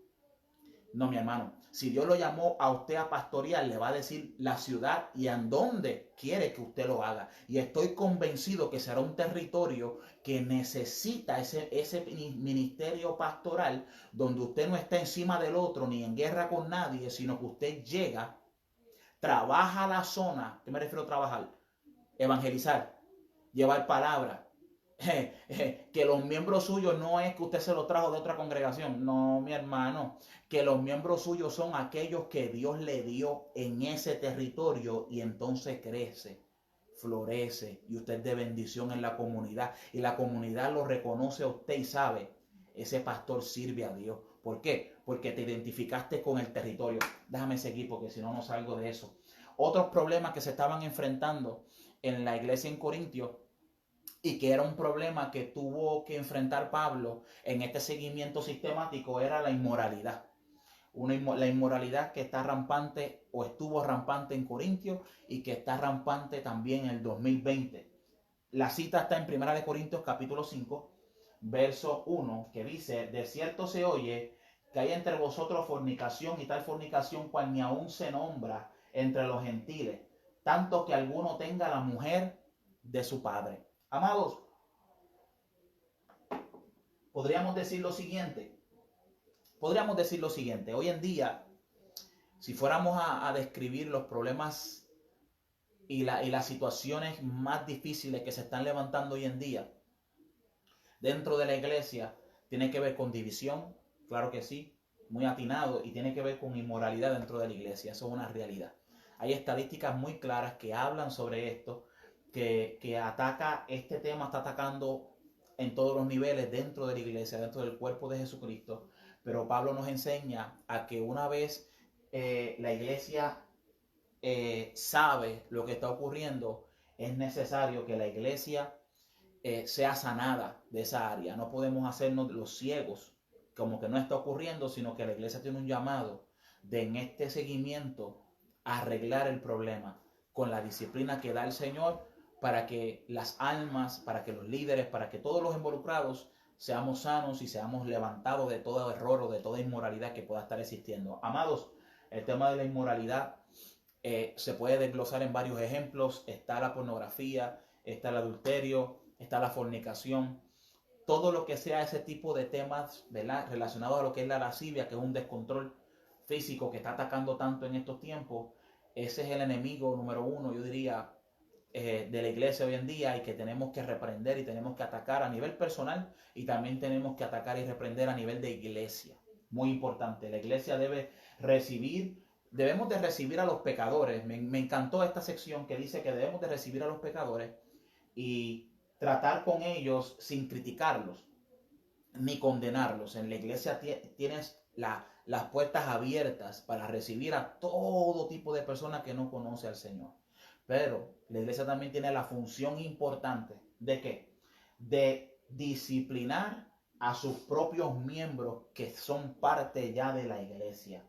S1: No, mi hermano, si Dios lo llamó a usted a pastorear, le va a decir la ciudad y en dónde quiere que usted lo haga. Y estoy convencido que será un territorio que necesita ese ministerio pastoral donde usted no está encima del otro ni en guerra con nadie, sino que usted llega, trabaja la zona. ¿Qué me refiero a trabajar? Evangelizar, llevar palabra. Que los miembros suyos no es que usted se los trajo de otra congregación. No, mi hermano. Que los miembros suyos son aquellos que Dios le dio en ese territorio y entonces crece, florece y usted es de bendición en la comunidad. Y la comunidad lo reconoce a usted y sabe, ese pastor sirve a Dios. ¿Por qué? Porque te identificaste con el territorio. Déjame seguir porque si no, no salgo de eso. Otros problemas que se estaban enfrentando en la iglesia en Corintio y que era un problema que tuvo que enfrentar Pablo en este seguimiento sistemático era la inmoralidad. La inmoralidad que está rampante o estuvo rampante en Corintios y que está rampante también en el 2020. La cita está en 1 Corintios capítulo 5, verso 1, que dice: de cierto se oye que hay entre vosotros fornicación, y tal fornicación cual ni aún se nombra entre los gentiles, tanto que alguno tenga la mujer de su padre. Amados, podríamos decir lo siguiente. Hoy en día, si fuéramos a describir los problemas y las situaciones más difíciles que se están levantando hoy en día dentro de la iglesia, tiene que ver con división, claro que sí, muy atinado, y tiene que ver con inmoralidad dentro de la iglesia. Eso es una realidad. Hay estadísticas muy claras que hablan sobre esto, que ataca, este tema está atacando en todos los niveles dentro de la iglesia, dentro del cuerpo de Jesucristo. Pero Pablo nos enseña a que una vez la iglesia sabe lo que está ocurriendo, es necesario que la iglesia sea sanada de esa área. No podemos hacernos los ciegos como que no está ocurriendo, sino que la iglesia tiene un llamado de en este seguimiento arreglar el problema con la disciplina que da el Señor, para que las almas, para que los líderes, para que todos los involucrados seamos sanos y seamos levantados de todo error o de toda inmoralidad que pueda estar existiendo. Amados, el tema de la inmoralidad se puede desglosar en varios ejemplos. Está la pornografía, está el adulterio, está la fornicación. Todo lo que sea ese tipo de temas, ¿verdad?, relacionados a lo que es la lascivia, que es un descontrol físico que está atacando tanto en estos tiempos. Ese es el enemigo número uno, yo diría, de la iglesia hoy en día, y que tenemos que reprender y tenemos que atacar a nivel personal, y también tenemos que atacar y reprender a nivel de iglesia. Muy importante, la iglesia debemos de recibir a los pecadores. Me encantó esta sección que dice que debemos de recibir a los pecadores y tratar con ellos sin criticarlos ni condenarlos. En la iglesia tienes las puertas abiertas para recibir a todo tipo de personas que no conoce al Señor. Pero la iglesia también tiene la función importante ¿de qué? De disciplinar a sus propios miembros que son parte ya de la iglesia.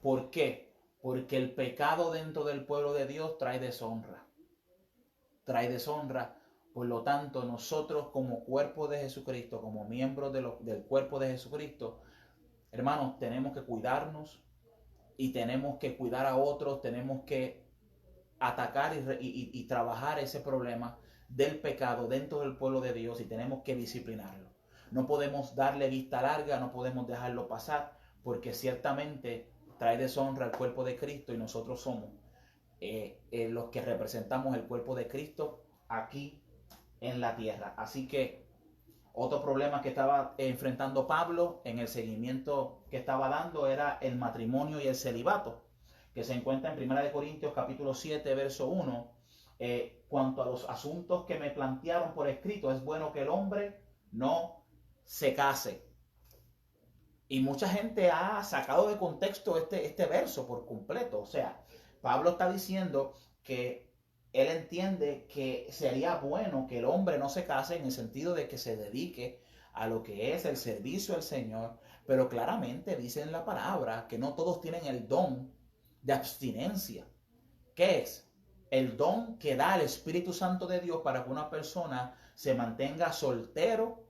S1: ¿Por qué? Porque el pecado dentro del pueblo de Dios trae deshonra. Trae deshonra. Por lo tanto, nosotros como cuerpo de Jesucristo, como miembros del cuerpo de Jesucristo, hermanos, tenemos que cuidarnos y tenemos que cuidar a otros, tenemos que atacar y trabajar ese problema del pecado dentro del pueblo de Dios y tenemos que disciplinarlo. No podemos darle vista larga, no podemos dejarlo pasar, porque ciertamente trae deshonra al cuerpo de Cristo y nosotros somos los que representamos el cuerpo de Cristo aquí en la tierra. Así que otro problema que estaba enfrentando Pablo en el seguimiento que estaba dando era el matrimonio y el celibato, que se encuentra en 1 Corintios capítulo 7, verso 1. Cuanto a los asuntos que me plantearon por escrito, es bueno que el hombre no se case. Y mucha gente ha sacado de contexto este verso por completo. O sea, Pablo está diciendo que él entiende que sería bueno que el hombre no se case en el sentido de que se dedique a lo que es el servicio al Señor, pero claramente dice en la palabra que no todos tienen el don de abstinencia. ¿Qué es? El don que da el Espíritu Santo de Dios para que una persona se mantenga soltero,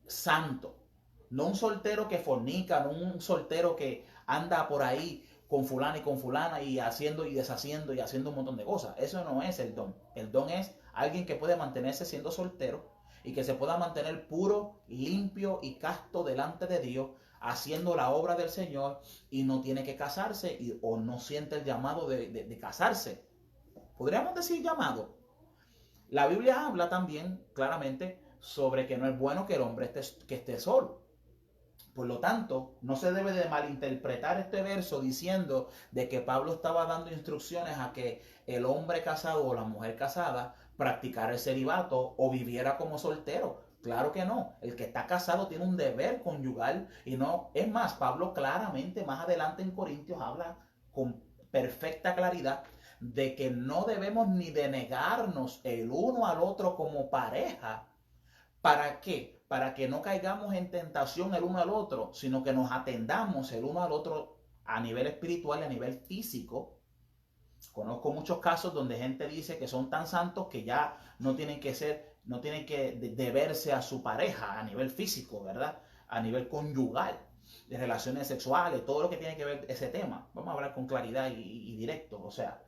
S1: santo. No un soltero que fornica, no un soltero que anda por ahí con fulana y con fulana y haciendo y deshaciendo y haciendo un montón de cosas. Eso no es el don. El don es alguien que puede mantenerse siendo soltero y que se pueda mantener puro, limpio y casto delante de Dios, haciendo la obra del Señor y no tiene que casarse o no siente el llamado de casarse. Podríamos decir llamado. La Biblia habla también claramente sobre que no es bueno que el hombre esté solo. Por lo tanto, no se debe de malinterpretar este verso diciendo de que Pablo estaba dando instrucciones a que el hombre casado o la mujer casada practicara el celibato o viviera como soltero. Claro que no. El que está casado tiene un deber conyugal y no. Es más, Pablo claramente más adelante en Corintios habla con perfecta claridad de que no debemos ni de negarnos el uno al otro como pareja. ¿Para qué? Para que no caigamos en tentación el uno al otro, sino que nos atendamos el uno al otro a nivel espiritual y a nivel físico. Conozco muchos casos donde gente dice que son tan santos que ya no tienen que deberse a su pareja a nivel físico, ¿verdad? A nivel conyugal, de relaciones sexuales, todo lo que tiene que ver ese tema. Vamos a hablar con claridad y directo. O sea,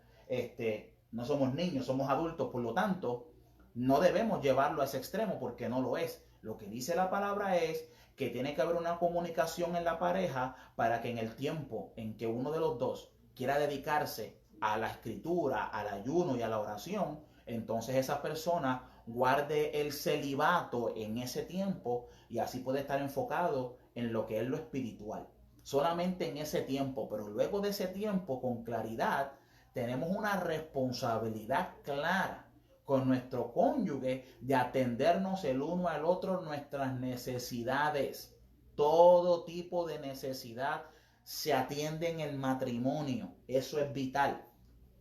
S1: no somos niños, somos adultos, por lo tanto, no debemos llevarlo a ese extremo porque no lo es. Lo que dice la palabra es que tiene que haber una comunicación en la pareja para que en el tiempo en que uno de los dos quiera dedicarse a la escritura, al ayuno y a la oración, entonces esa persona guarde el celibato en ese tiempo y así puede estar enfocado en lo que es lo espiritual. Solamente en ese tiempo, pero luego de ese tiempo, con claridad, tenemos una responsabilidad clara con nuestro cónyuge de atendernos el uno al otro nuestras necesidades. Todo tipo de necesidad se atiende en el matrimonio. Eso es vital.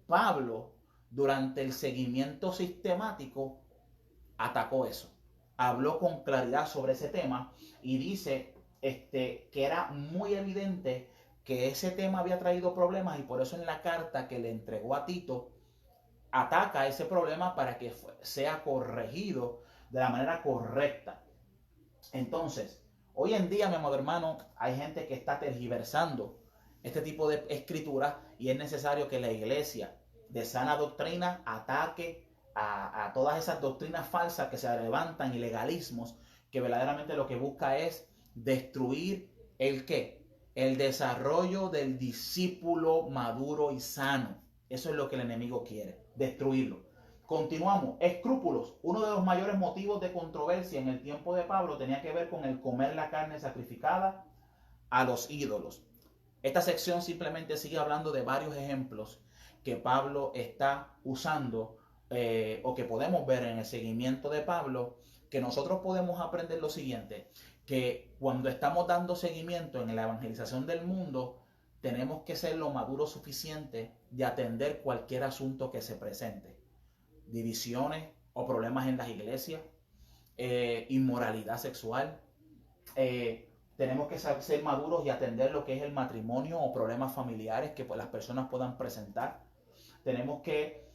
S1: Pablo, durante el seguimiento sistemático, atacó eso. Habló con claridad sobre ese tema y dice que era muy evidente que ese tema había traído problemas y por eso en la carta que le entregó a Tito ataca ese problema para que sea corregido de la manera correcta. Entonces, hoy en día, mi amado hermano, hay gente que está tergiversando este tipo de escritura y es necesario que la iglesia de sana doctrina ataque a todas esas doctrinas falsas que se levantan y legalismos que verdaderamente lo que busca es destruir el ¿qué? El desarrollo del discípulo maduro y sano. Eso es lo que el enemigo quiere, destruirlo. Continuamos. Escrúpulos. Uno de los mayores motivos de controversia en el tiempo de Pablo tenía que ver con el comer la carne sacrificada a los ídolos. Esta sección simplemente sigue hablando de varios ejemplos que Pablo está usando o que podemos ver en el seguimiento de Pablo, que nosotros podemos aprender lo siguiente, que cuando estamos dando seguimiento en la evangelización del mundo, tenemos que ser lo maduro suficiente de atender cualquier asunto que se presente. Divisiones o problemas en las iglesias, inmoralidad sexual. Tenemos que ser maduros y atender lo que es el matrimonio o problemas familiares que las personas puedan presentar. Tenemos que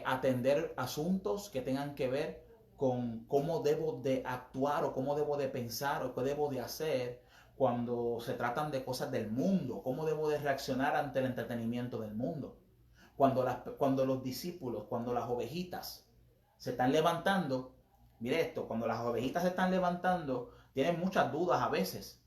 S1: atender asuntos que tengan que ver con cómo debo de actuar o cómo debo de pensar o qué debo de hacer cuando se tratan de cosas del mundo, cómo debo de reaccionar ante el entretenimiento del mundo. Cuando los discípulos, cuando las ovejitas se están levantando, mire esto, cuando las ovejitas se están levantando, tienen muchas dudas a veces,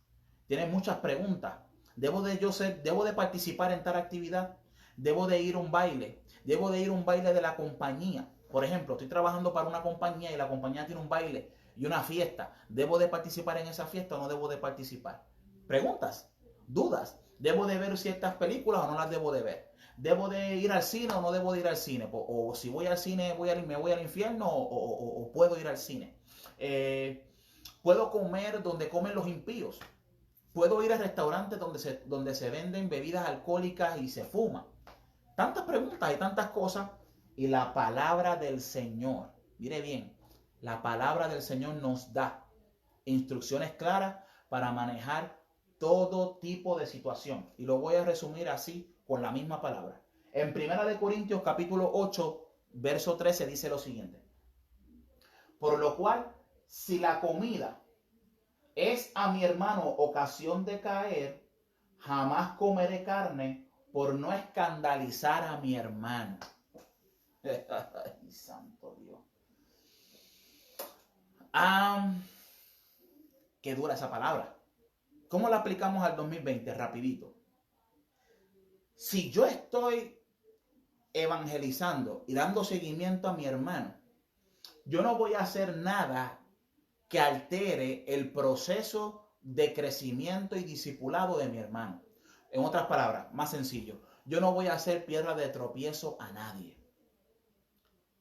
S1: tienen muchas preguntas. ¿Debo de participar en tal actividad? ¿Debo de ir a un baile? ¿Debo de ir a un baile de la compañía? Por ejemplo, estoy trabajando para una compañía y la compañía tiene un baile y una fiesta. ¿Debo de participar en esa fiesta o no debo de participar? Preguntas, dudas. ¿Debo de ver ciertas películas o no las debo de ver? ¿Debo de ir al cine o no debo de ir al cine? O si voy al cine, me voy al infierno o puedo ir al cine. ¿Puedo comer donde comen los impíos? ¿Puedo ir a restaurantes donde se venden bebidas alcohólicas y se fuma? Tantas preguntas y tantas cosas. Y la palabra del Señor, mire bien, la palabra del Señor nos da instrucciones claras para manejar todo tipo de situación. Y lo voy a resumir así con la misma palabra. En 1 Corintios capítulo 8, verso 13 dice lo siguiente. Por lo cual, si la comida es a mi hermano ocasión de caer, jamás comeré carne por no escandalizar a mi hermano. Ay, santo Dios. Qué dura esa palabra. ¿Cómo la aplicamos al 2020? Rapidito. Si yo estoy evangelizando y dando seguimiento a mi hermano, yo no voy a hacer nada que altere el proceso de crecimiento y discipulado de mi hermano. En otras palabras, más sencillo, yo no voy a hacer piedra de tropiezo a nadie.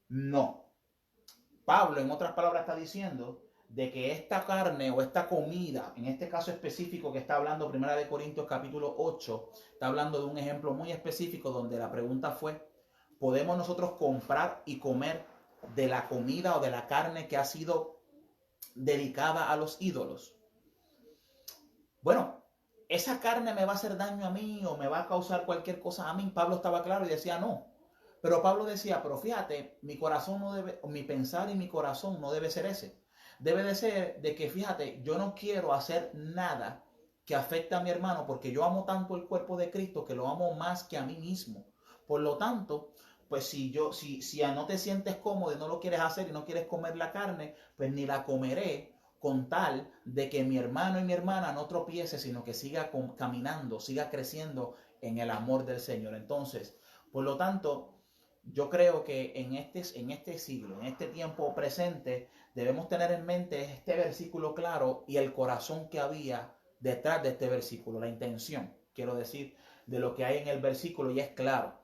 S1: No. Pablo, en otras palabras, está diciendo de que esta carne o esta comida, en este caso específico que está hablando 1 Corintios capítulo 8, está hablando de un ejemplo muy específico donde la pregunta fue, ¿podemos nosotros comprar y comer de la comida o de la carne que ha sido dedicada a los ídolos? Bueno, ¿esa carne me va a hacer daño a mí o me va a causar cualquier cosa a mí? Pablo estaba claro y decía no. Pero Pablo decía, pero fíjate, mi corazón no debe, mi pensar y mi corazón no debe ser ese. Debe de ser de que, fíjate, yo no quiero hacer nada que afecte a mi hermano porque yo amo tanto el cuerpo de Cristo que lo amo más que a mí mismo. Por lo tanto, pues si no te sientes cómodo y no lo quieres hacer y no quieres comer la carne, pues ni la comeré con tal de que mi hermano y mi hermana no tropiece, sino que siga caminando, siga creciendo en el amor del Señor. Entonces, por lo tanto, yo creo que en este siglo, en este tiempo presente, debemos tener en mente este versículo claro y el corazón que había detrás de este versículo, la intención, quiero decir, de lo que hay en el versículo, y es claro.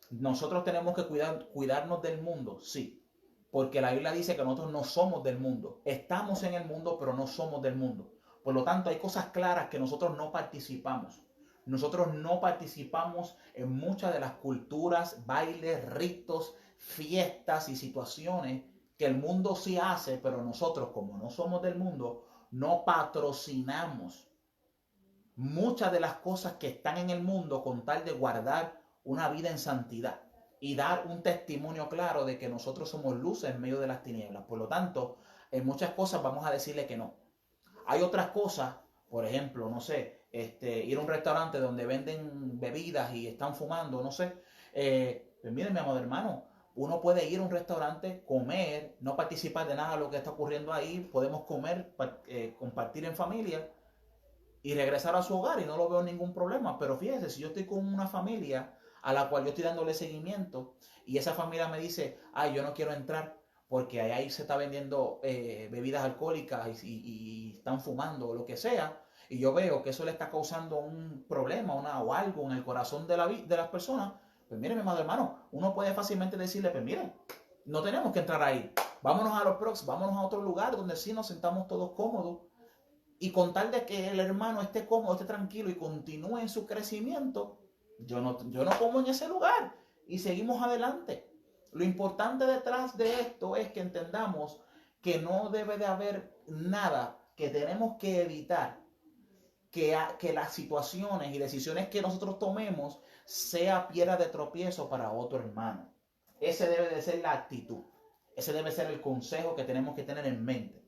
S1: Nosotros tenemos que cuidarnos del mundo, sí, porque la Biblia dice que nosotros no somos del mundo. Estamos en el mundo, pero no somos del mundo. Por lo tanto, hay cosas claras que nosotros no participamos. Nosotros no participamos en muchas de las culturas, bailes, ritos, fiestas y situaciones que el mundo sí hace, pero nosotros, como no somos del mundo, no patrocinamos muchas de las cosas que están en el mundo con tal de guardar una vida en santidad y dar un testimonio claro de que nosotros somos luces en medio de las tinieblas. Por lo tanto, en muchas cosas vamos a decirle que no. Hay otras cosas, por ejemplo, no sé, ir a un restaurante donde venden bebidas y están fumando, no sé. Pues miren, mi amado hermano, uno puede ir a un restaurante, comer, no participar de nada de lo que está ocurriendo ahí, podemos comer, compartir en familia y regresar a su hogar y no lo veo ningún problema. Pero fíjese, si yo estoy con una familia a la cual yo estoy dándole seguimiento y esa familia me dice, ay, yo no quiero entrar porque ahí se está vendiendo bebidas alcohólicas y están fumando o lo que sea, y yo veo que eso le está causando un problema o algo en el corazón de las personas, pues mire, mi amado hermano, uno puede fácilmente decirle, pues mire, no tenemos que entrar ahí, vámonos a los próximos, vámonos a otro lugar donde sí nos sentamos todos cómodos, y con tal de que el hermano esté cómodo, esté tranquilo y continúe en su crecimiento, yo no como en ese lugar y seguimos adelante. Lo importante detrás de esto es que entendamos que no debe de haber nada, que tenemos que evitar que las situaciones y decisiones que nosotros tomemos sea piedra de tropiezo para otro hermano. Ese debe de ser la actitud. Ese debe ser el consejo que tenemos que tener en mente.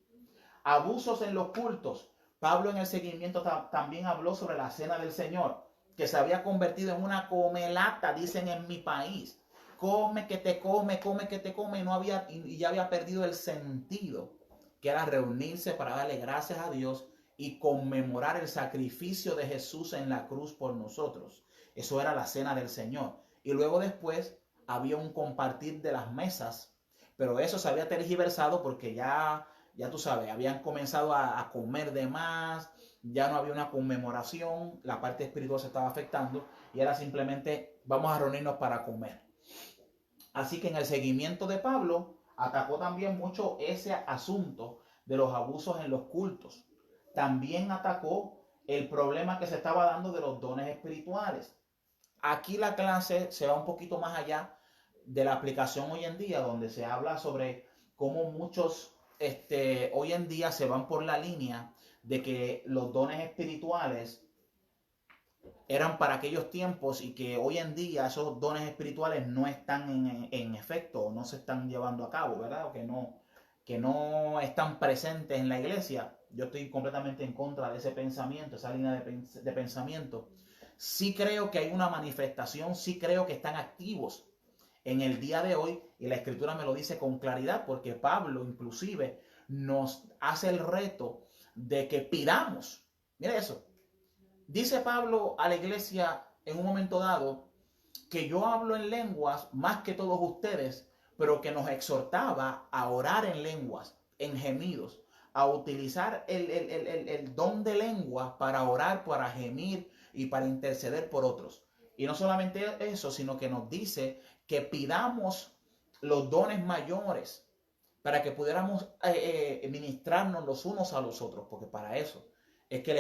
S1: Abusos en los cultos. Pablo en el seguimiento también habló sobre la cena del Señor. que se había convertido en una comelata, dicen en mi país. Come que te come, come que te come, y ya había perdido el sentido, que era reunirse para darle gracias a Dios y conmemorar el sacrificio de Jesús en la cruz por nosotros. Eso era la cena del Señor. Y luego después había un compartir de las mesas, pero eso se había tergiversado porque ya tú sabes, habían comenzado a comer de más, ya no había una conmemoración, la parte espiritual se estaba afectando y era simplemente vamos a reunirnos para comer. Así que en el seguimiento de Pablo atacó también mucho ese asunto de los abusos en los cultos. También atacó el problema que se estaba dando de los dones espirituales. Aquí la clase se va un poquito más allá de la aplicación hoy en día, donde se habla sobre cómo muchos hoy en día se van por la línea de que los dones espirituales eran para aquellos tiempos y que hoy en día esos dones espirituales no están en efecto, no se están llevando a cabo, ¿verdad? O que no están presentes en la iglesia. Yo estoy completamente en contra de ese pensamiento, esa línea de pensamiento. Sí creo que hay una manifestación, sí creo que están activos en el día de hoy y la escritura me lo dice con claridad porque Pablo inclusive nos hace el reto de que pidamos. Mira eso. Dice Pablo a la iglesia en un momento dado que yo hablo en lenguas más que todos ustedes, pero que nos exhortaba a orar en lenguas, en gemidos, a utilizar el don de lengua para orar, para gemir y para interceder por otros. Y no solamente eso, sino que nos dice que pidamos los dones mayores para que pudiéramos ministrarnos los unos a los otros, porque para eso es que el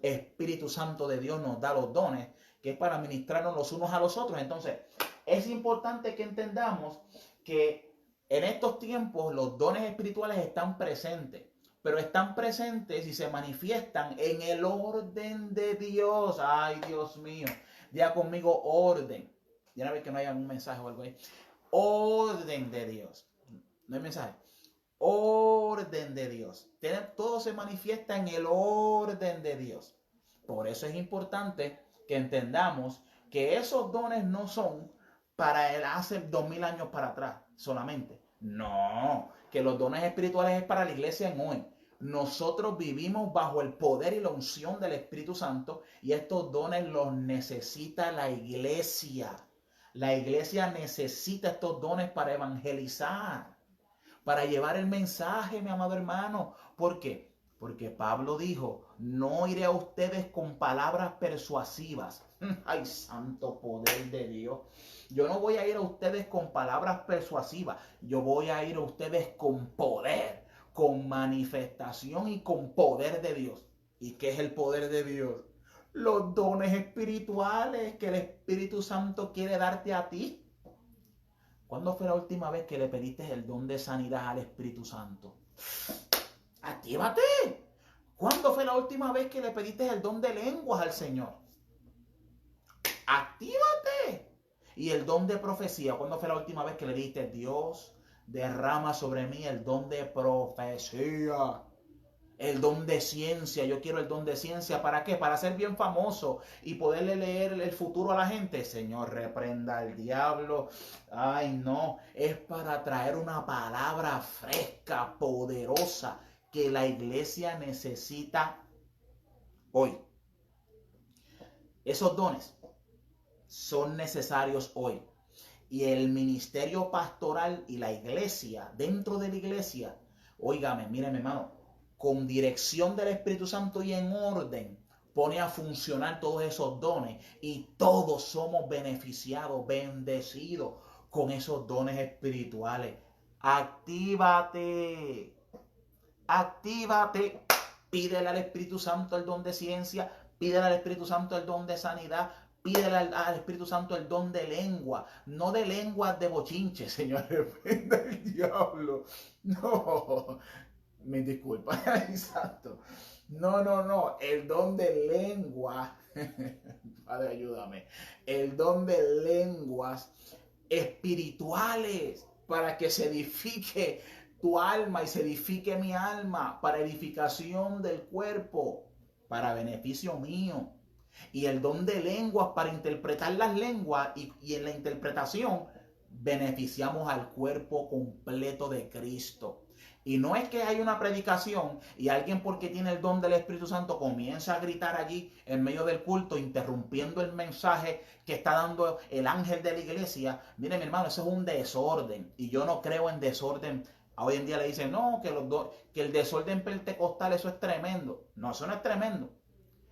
S1: Espíritu Santo de Dios nos da los dones, que es para ministrarnos los unos a los otros. Entonces, es importante que entendamos que en estos tiempos los dones espirituales están presentes, pero están presentes y se manifiestan en el orden de Dios. Ay, Dios mío, diga conmigo orden. Ya ves que no hay algún mensaje o algo ahí. Orden de Dios. No hay mensaje. Orden de Dios. Todo se manifiesta en el orden de Dios. Por eso es importante que entendamos que esos dones no son para el hace 2000 años para atrás solamente. No, que los dones espirituales es para la iglesia en hoy. Nosotros vivimos bajo el poder y la unción del Espíritu Santo y estos dones los necesita la iglesia. La iglesia necesita estos dones para evangelizar, para llevar el mensaje, mi amado hermano. ¿Por qué? Porque Pablo dijo, no iré a ustedes con palabras persuasivas. Ay, santo poder de Dios. Yo no voy a ir a ustedes con palabras persuasivas. Yo voy a ir a ustedes con poder, con manifestación y con poder de Dios. ¿Y qué es el poder de Dios? Los dones espirituales que el Espíritu Santo quiere darte a ti. ¿Cuándo fue la última vez que le pediste el don de sanidad al Espíritu Santo? ¡Actívate! ¿Cuándo fue la última vez que le pediste el don de lenguas al Señor? ¡Actívate! Y el don de profecía. ¿Cuándo fue la última vez que le dijiste, Dios, derrama sobre mí el don de profecía? El don de ciencia, yo quiero el don de ciencia. ¿Para qué? Para ser bien famoso y poderle leer el futuro a la gente. Señor, reprenda al diablo. Ay, no, es para traer una palabra fresca, poderosa, que la iglesia necesita hoy. Esos dones son necesarios hoy. Y el ministerio pastoral y la iglesia, dentro de la iglesia, óigame, míreme, hermano, con dirección del Espíritu Santo y en orden, pone a funcionar todos esos dones y todos somos beneficiados, bendecidos con esos dones espirituales. Actívate, actívate, pídele al Espíritu Santo el don de ciencia, pídele al Espíritu Santo el don de sanidad, pídele al Espíritu Santo el don de lengua, no de lenguas de bochinche, Señor, reprenda el diablo, no. Me disculpa, exacto. No, el don de lengua, Padre, ayúdame. El don de lenguas espirituales para que se edifique tu alma y se edifique mi alma para edificación del cuerpo, para beneficio mío. Y el don de lenguas para interpretar las lenguas y en la interpretación beneficiamos al cuerpo completo de Cristo. Y no es que hay una predicación y alguien porque tiene el don del Espíritu Santo comienza a gritar allí en medio del culto, interrumpiendo el mensaje que está dando el ángel de la iglesia. Mire, mi hermano, eso es un desorden. Y yo no creo en desorden. Hoy en día le dicen, no, que el desorden pentecostal, eso es tremendo. No, eso no es tremendo.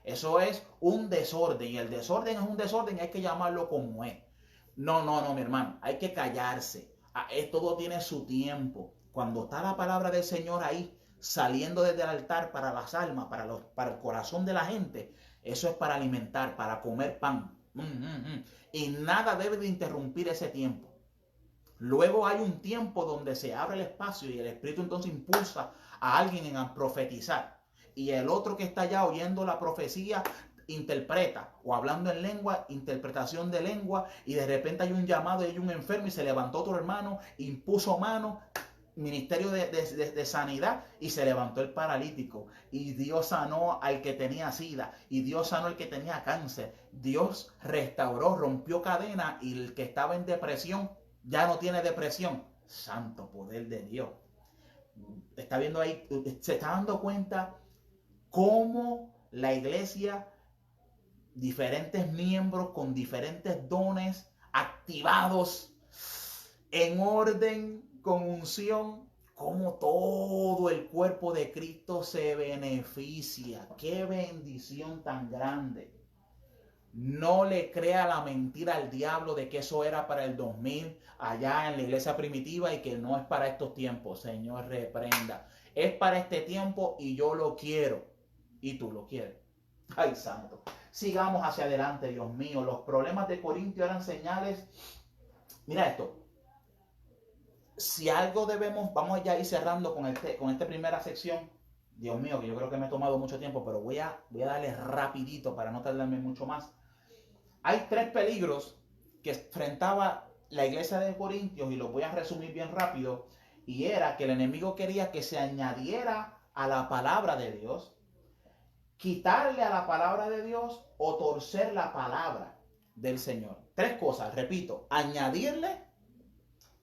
S1: Eso es un desorden. Y el desorden es un desorden y hay que llamarlo como es. No, mi hermano. Hay que callarse. Todo tiene su tiempo. Cuando está la palabra del Señor ahí, saliendo desde el altar para las almas, para el corazón de la gente, eso es para alimentar, para comer pan. Y nada debe de interrumpir ese tiempo. Luego hay un tiempo donde se abre el espacio y el Espíritu entonces impulsa a alguien a profetizar. Y el otro que está allá oyendo la profecía interpreta o hablando en lengua, interpretación de lengua, y de repente hay un llamado y hay un enfermo y se levantó otro hermano, impuso mano, ministerio de sanidad, y se levantó el paralítico y Dios sanó al que tenía sida y Dios sanó al que tenía cáncer. Dios restauró, rompió cadena y el que estaba en depresión ya no tiene depresión. Santo poder de Dios. Está viendo ahí, se está dando cuenta cómo la iglesia, diferentes miembros con diferentes dones activados en orden, con unción, como todo el cuerpo de Cristo se beneficia. ¡Qué bendición tan grande! No le crea la mentira al diablo de que eso era para el 2000 allá en la iglesia primitiva y que no es para estos tiempos. Señor, reprenda. Es para este tiempo y yo lo quiero. Y tú lo quieres. Ay, santo. Sigamos hacia adelante, Dios mío. Los problemas de Corintio eran señales. Mira esto. Si algo debemos, vamos ya a ir cerrando con esta primera sección. Dios mío, que yo creo que me he tomado mucho tiempo, pero voy a darle rapidito para no tardarme mucho más. Hay 3 peligros que enfrentaba la iglesia de Corintios y los voy a resumir bien rápido. Y era que el enemigo quería que se añadiera a la palabra de Dios, quitarle a la palabra de Dios o torcer la palabra del Señor. 3 cosas, repito, añadirle,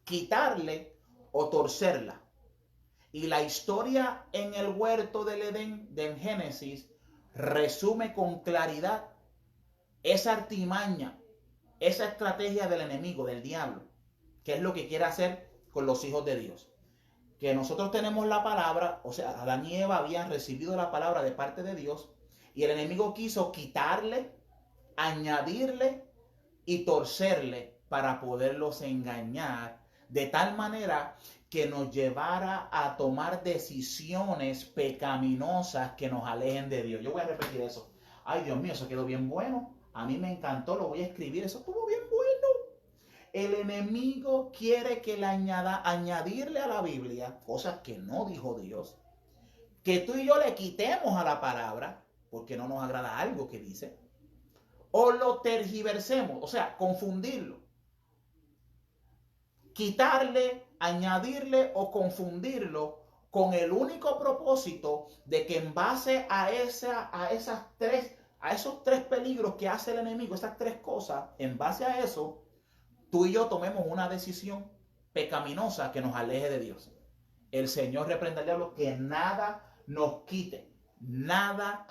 S1: quitarle o torcerla. Y la historia en el huerto del Edén del Génesis resume con claridad esa artimaña, esa estrategia del enemigo, del diablo, que es lo que quiere hacer con los hijos de Dios. Que nosotros tenemos la palabra, o sea, Adán y Eva habían recibido la palabra de parte de Dios y el enemigo quiso quitarle, añadirle y torcerle para poderlos engañar de tal manera que nos llevara a tomar decisiones pecaminosas que nos alejen de Dios. Yo voy a repetir eso. Ay, Dios mío, eso quedó bien bueno. A mí me encantó, lo voy a escribir. Eso estuvo bien bueno. El enemigo quiere que le añadirle a la Biblia cosas que no dijo Dios. Que tú y yo le quitemos a la palabra porque no nos agrada algo que dice. O lo tergiversemos, o sea, confundirlo. Quitarle, añadirle o confundirlo con el único propósito de que en base a esos 3 peligros que hace el enemigo, esas 3 cosas, en base a eso, tú y yo tomemos una decisión pecaminosa que nos aleje de Dios. El Señor reprenda al diablo, que nada nos quite, nada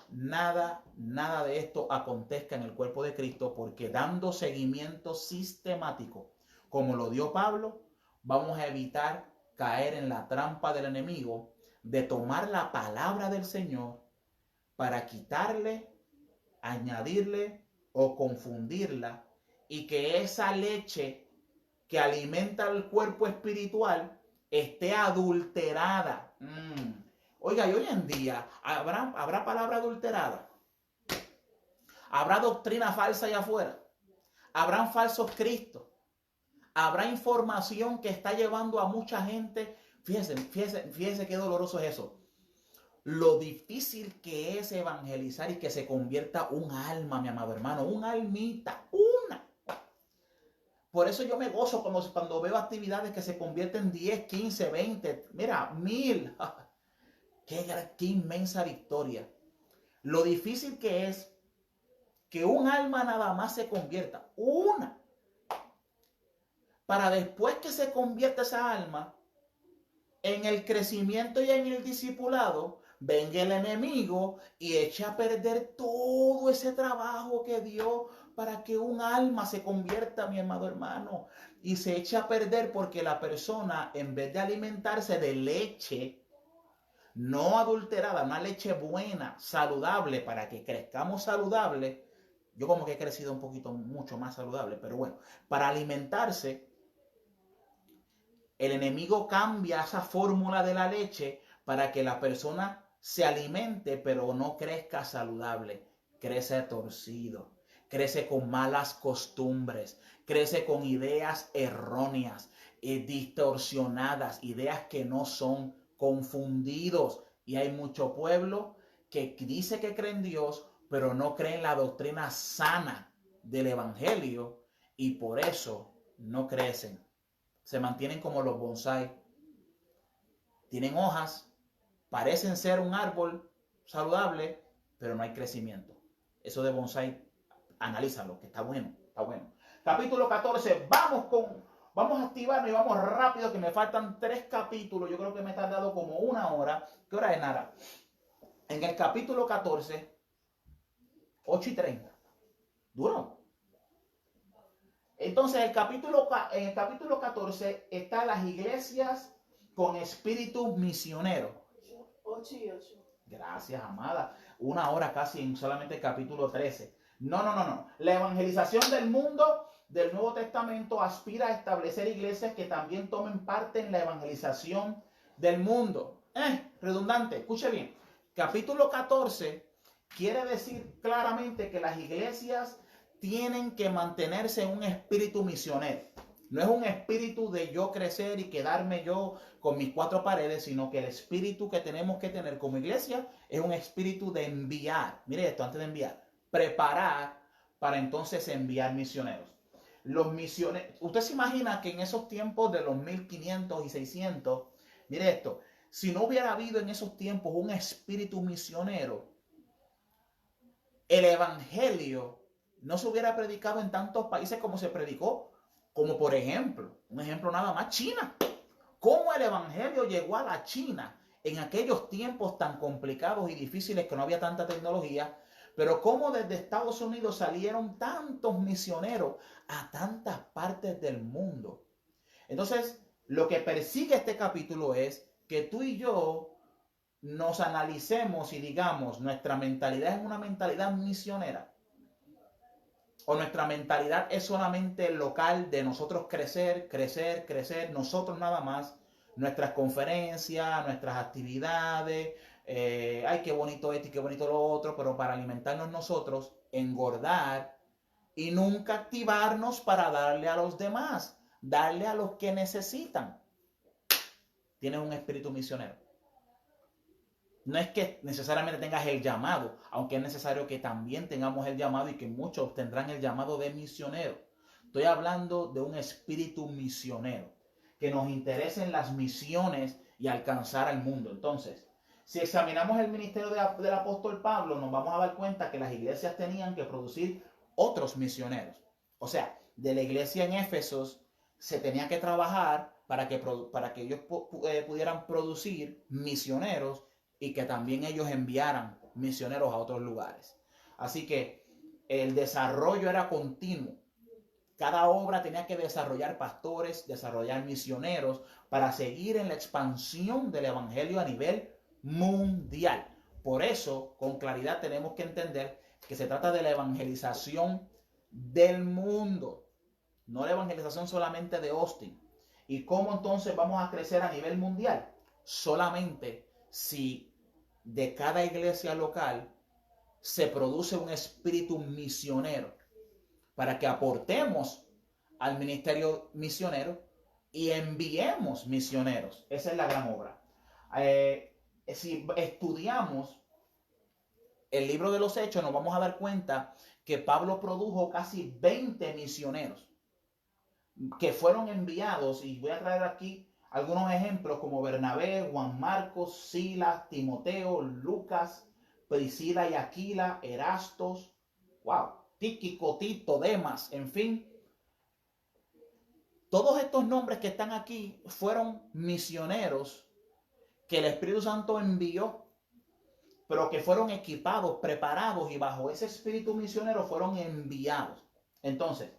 S1: de esto acontezca en el cuerpo de Cristo, porque dando seguimiento sistemático, como lo dio Pablo, vamos a evitar caer en la trampa del enemigo de tomar la palabra del Señor para quitarle, añadirle o confundirla, y que esa leche que alimenta el cuerpo espiritual esté adulterada. Oiga, y hoy en día habrá palabra adulterada. Habrá doctrina falsa allá afuera. Habrán falsos cristos. Habrá información que está llevando a mucha gente. Fíjense qué doloroso es eso. Lo difícil que es evangelizar y que se convierta un alma, mi amado hermano, una almita, una. Por eso yo me gozo cuando veo actividades que se convierten 10, 15, 20, mira, 1000. Qué inmensa victoria. Lo difícil que es que un alma nada más se convierta, una, para después que se convierta esa alma, en el crecimiento y en el discipulado, venga el enemigo y eche a perder todo ese trabajo que dio para que un alma se convierta, mi amado hermano, y se eche a perder porque la persona, en vez de alimentarse de leche no adulterada, una leche buena, saludable, para que crezcamos saludable, yo como que he crecido un poquito, mucho más saludable, pero bueno, para alimentarse, el enemigo cambia esa fórmula de la leche para que la persona se alimente, pero no crezca saludable. Crece torcido, crece con malas costumbres, crece con ideas erróneas, distorsionadas, ideas que no son, confundidos. Y hay mucho pueblo que dice que cree en Dios, pero no cree en la doctrina sana del evangelio y por eso no crecen. Se mantienen como los bonsai. Tienen hojas, parecen ser un árbol saludable, pero no hay crecimiento. Eso de bonsai, analízalo, que está bueno, está bueno. Capítulo 14, vamos a activarnos y vamos rápido, que me faltan 3 capítulos. Yo creo que me he tardado como 1 hora. ¿Qué hora es, Nara? En el capítulo 14, 8:30. Duro. Entonces, en el capítulo 14 están las iglesias con espíritu misionero.
S2: 8 y 8.
S1: Gracias, amada. 1 hora casi en solamente el capítulo 13. No. La evangelización del mundo del Nuevo Testamento aspira a establecer iglesias que también tomen parte en la evangelización del mundo. Redundante, escuche bien. Capítulo 14 quiere decir claramente que las iglesias tienen que mantenerse en un espíritu misionero. No es un espíritu de yo crecer y quedarme yo con mis 4 paredes, sino que el espíritu que tenemos que tener como iglesia es un espíritu de enviar. Mire esto, antes de enviar, preparar para entonces enviar misioneros. Los misioneros, usted se imagina que en esos tiempos de los 1500 y 600, mire esto, si no hubiera habido en esos tiempos un espíritu misionero, el evangelio no se hubiera predicado en tantos países como se predicó, como por ejemplo, un ejemplo nada más, China. ¿Cómo el evangelio llegó a la China en aquellos tiempos tan complicados y difíciles que no había tanta tecnología? Pero cómo desde Estados Unidos salieron tantos misioneros a tantas partes del mundo. Entonces, lo que persigue este capítulo es que tú y yo nos analicemos y digamos, nuestra mentalidad es una mentalidad misionera, o nuestra mentalidad es solamente local de nosotros crecer, nosotros nada más, nuestras conferencias, nuestras actividades, ay, qué bonito esto y qué bonito lo otro, pero para alimentarnos nosotros, engordar y nunca activarnos para darle a los demás, darle a los que necesitan. Tienes un espíritu misionero. No es que necesariamente tengas el llamado, aunque es necesario que también tengamos el llamado y que muchos tendrán el llamado de misionero. Estoy hablando de un espíritu misionero, que nos interesen las misiones y alcanzar al mundo. Entonces, si examinamos el ministerio del apóstol Pablo, nos vamos a dar cuenta que las iglesias tenían que producir otros misioneros. O sea, de la iglesia en Éfesos se tenía que trabajar para que ellos pudieran producir misioneros y que también ellos enviaran misioneros a otros lugares. Así que el desarrollo era continuo. Cada obra tenía que desarrollar pastores, desarrollar misioneros para seguir en la expansión del evangelio a nivel mundial. Por eso, con claridad tenemos que entender que se trata de la evangelización del mundo, no la evangelización solamente de Austin. ¿Y cómo entonces vamos a crecer a nivel mundial? Solamente si de cada iglesia local se produce un espíritu misionero para que aportemos al ministerio misionero y enviemos misioneros. Esa es la gran obra. Si estudiamos el libro de los Hechos, nos vamos a dar cuenta que Pablo produjo casi 20 misioneros que fueron enviados, y voy a traer aquí algunos ejemplos como Bernabé, Juan Marcos, Silas, Timoteo, Lucas, Priscila y Aquila, Erastos. Wow. Tíquico, Tito, Demas, en fin. Todos estos nombres que están aquí fueron misioneros que el Espíritu Santo envió, pero que fueron equipados, preparados y bajo ese espíritu misionero fueron enviados. Entonces,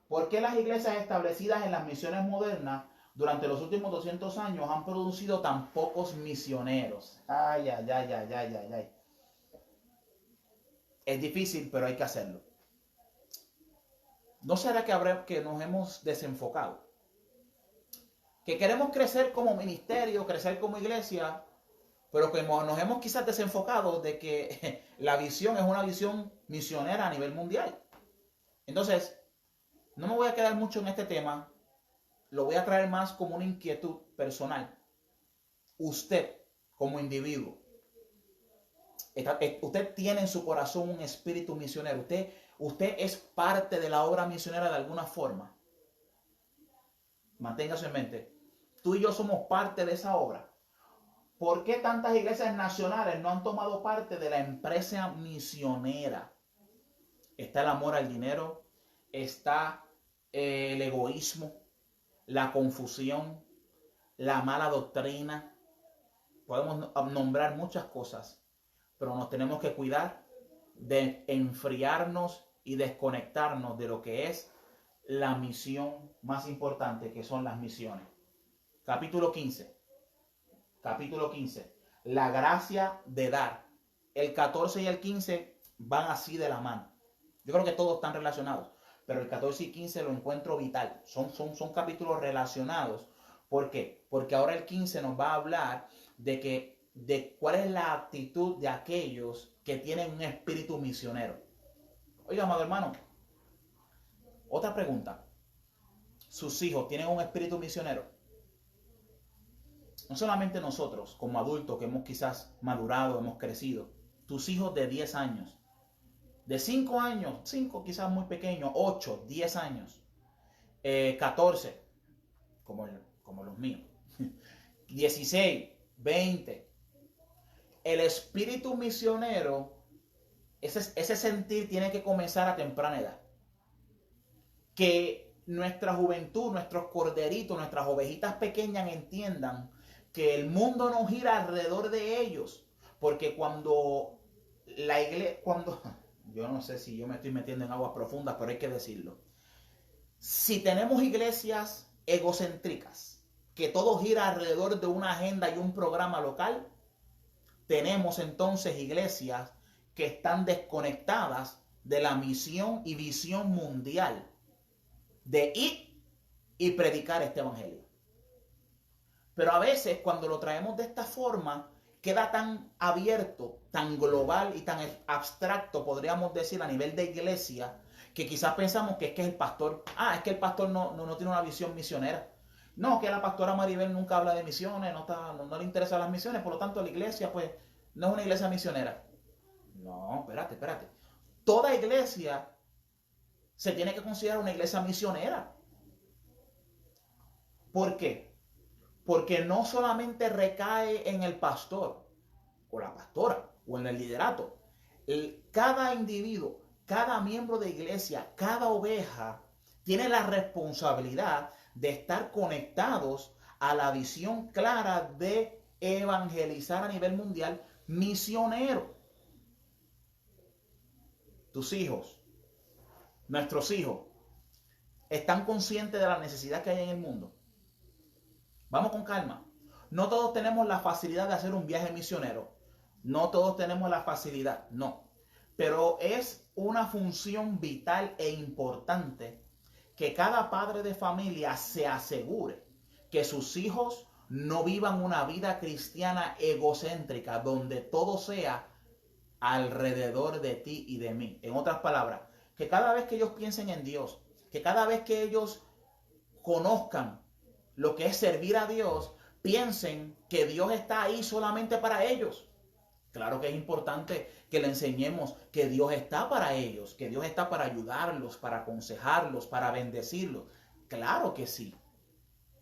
S1: ¿por qué las iglesias establecidas en las misiones modernas durante los últimos 200 años han producido tan pocos misioneros? Ay, ay, ay, ay, ay, ay, ay. Es difícil, pero hay que hacerlo. ¿No será que nos hemos desenfocado? Que queremos crecer como ministerio, crecer como iglesia, pero que nos hemos quizás desenfocado de que la visión es una visión misionera a nivel mundial. Entonces, no me voy a quedar mucho en este tema, lo voy a traer más como una inquietud personal. Usted, como individuo, usted tiene en su corazón un espíritu misionero. Usted es parte de la obra misionera de alguna forma. Manténgase en mente. Tú y yo somos parte de esa obra. ¿Por qué tantas iglesias nacionales no han tomado parte de la empresa misionera? Está el amor al dinero, está el egoísmo, la confusión, la mala doctrina. Podemos nombrar muchas cosas, pero nos tenemos que cuidar de enfriarnos y desconectarnos de lo que es la misión más importante, que son las misiones. Capítulo 15. Capítulo 15. La gracia de dar. El 14 y el 15 van así de la mano. Yo creo que todos están relacionados, pero el 14 y 15 lo encuentro vital. Son capítulos relacionados. ¿Por qué? Porque ahora el 15 nos va a hablar de cuál es la actitud de aquellos que tienen un espíritu misionero. Oiga, amado hermano, otra pregunta. ¿Sus hijos tienen un espíritu misionero? No solamente nosotros, como adultos que hemos quizás madurado, hemos crecido. Tus hijos de 10 años, de 5 años, 5 quizás muy pequeños, 8, 10 años, 14, como los míos, 16, 20. El espíritu misionero, ese sentir tiene que comenzar a temprana edad. Que nuestra juventud, nuestros corderitos, nuestras ovejitas pequeñas entiendan que el mundo no gira alrededor de ellos. Porque cuando la iglesia, yo no sé si yo me estoy metiendo en aguas profundas, pero hay que decirlo. Si tenemos iglesias egocéntricas, que todo gira alrededor de una agenda y un programa local, tenemos entonces iglesias que están desconectadas de la misión y visión mundial de ir y predicar este evangelio. Pero a veces cuando lo traemos de esta forma, queda tan abierto, tan global y tan abstracto, podríamos decir, a nivel de iglesia, que quizás pensamos que es el pastor, es que el pastor no tiene una visión misionera. No, que la pastora Maribel nunca habla de misiones, no le interesan las misiones, por lo tanto la iglesia pues no es una iglesia misionera. No, espérate. Toda iglesia se tiene que considerar una iglesia misionera. ¿Por qué? Porque no solamente recae en el pastor o la pastora o en el liderato. Cada individuo, cada miembro de iglesia, cada oveja tiene la responsabilidad de estar conectados a la visión clara de evangelizar a nivel mundial misionero. Tus hijos, nuestros hijos, están conscientes de la necesidad que hay en el mundo. Vamos con calma. No todos tenemos la facilidad de hacer un viaje misionero. No todos tenemos la facilidad, no. Pero es una función vital e importante que cada padre de familia se asegure que sus hijos no vivan una vida cristiana egocéntrica donde todo sea alrededor de ti y de mí. En otras palabras, que cada vez que ellos piensen en Dios, que cada vez que ellos conozcan lo que es servir a Dios, piensen que Dios está ahí solamente para ellos. Claro que es importante que le enseñemos que Dios está para ellos, que Dios está para ayudarlos, para aconsejarlos, para bendecirlos. Claro que sí,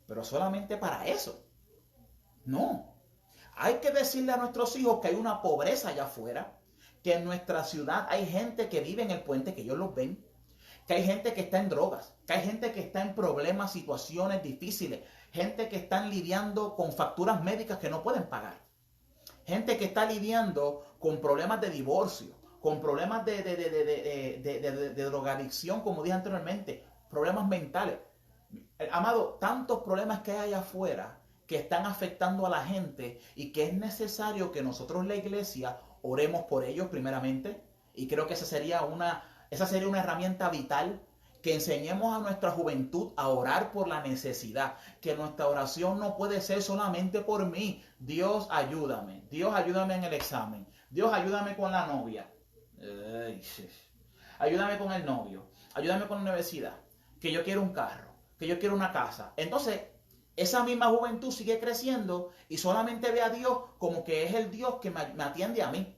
S1: pero solamente para eso. No. Hay que decirle a nuestros hijos que hay una pobreza allá afuera, que en nuestra ciudad hay gente que vive en el puente que ellos los ven, que hay gente que está en drogas, que hay gente que está en problemas, situaciones difíciles, gente que están lidiando con facturas médicas que no pueden pagar, gente que está lidiando con problemas de divorcio, con problemas de drogadicción, como dije anteriormente, problemas mentales. Amado, tantos problemas que hay allá afuera que están afectando a la gente y que es necesario que nosotros, la iglesia, oremos por ellos primeramente. Y creo que esa sería una herramienta vital, que enseñemos a nuestra juventud a orar por la necesidad, que nuestra oración no puede ser solamente por mí. Dios ayúdame en el examen, Dios ayúdame con la novia, ayúdame con el novio, ayúdame con la universidad, que yo quiero un carro, que yo quiero una casa. Entonces, esa misma juventud sigue creciendo y solamente ve a Dios como que es el Dios que me atiende a mí.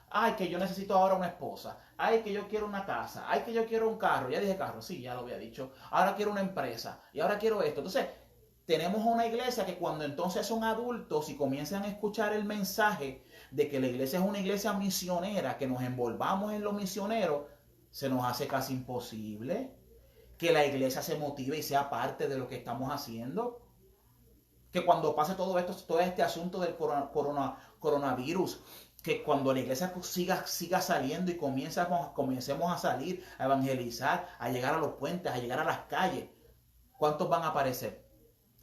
S1: Ay, que yo necesito ahora una esposa. Ay, que yo quiero una casa. Ay, que yo quiero un carro. Ya dije carro, sí, ya lo había dicho. Ahora quiero una empresa. Y ahora quiero esto. Entonces, tenemos una iglesia que cuando entonces son adultos y comienzan a escuchar el mensaje de que la iglesia es una iglesia misionera, que nos envolvamos en los misioneros, se nos hace casi imposible que la iglesia se motive y sea parte de lo que estamos haciendo. Que cuando pase todo esto, todo este asunto del coronavirus, que cuando la iglesia siga saliendo y comencemos a salir, a evangelizar, a llegar a los puentes, a llegar a las calles, ¿cuántos van a aparecer?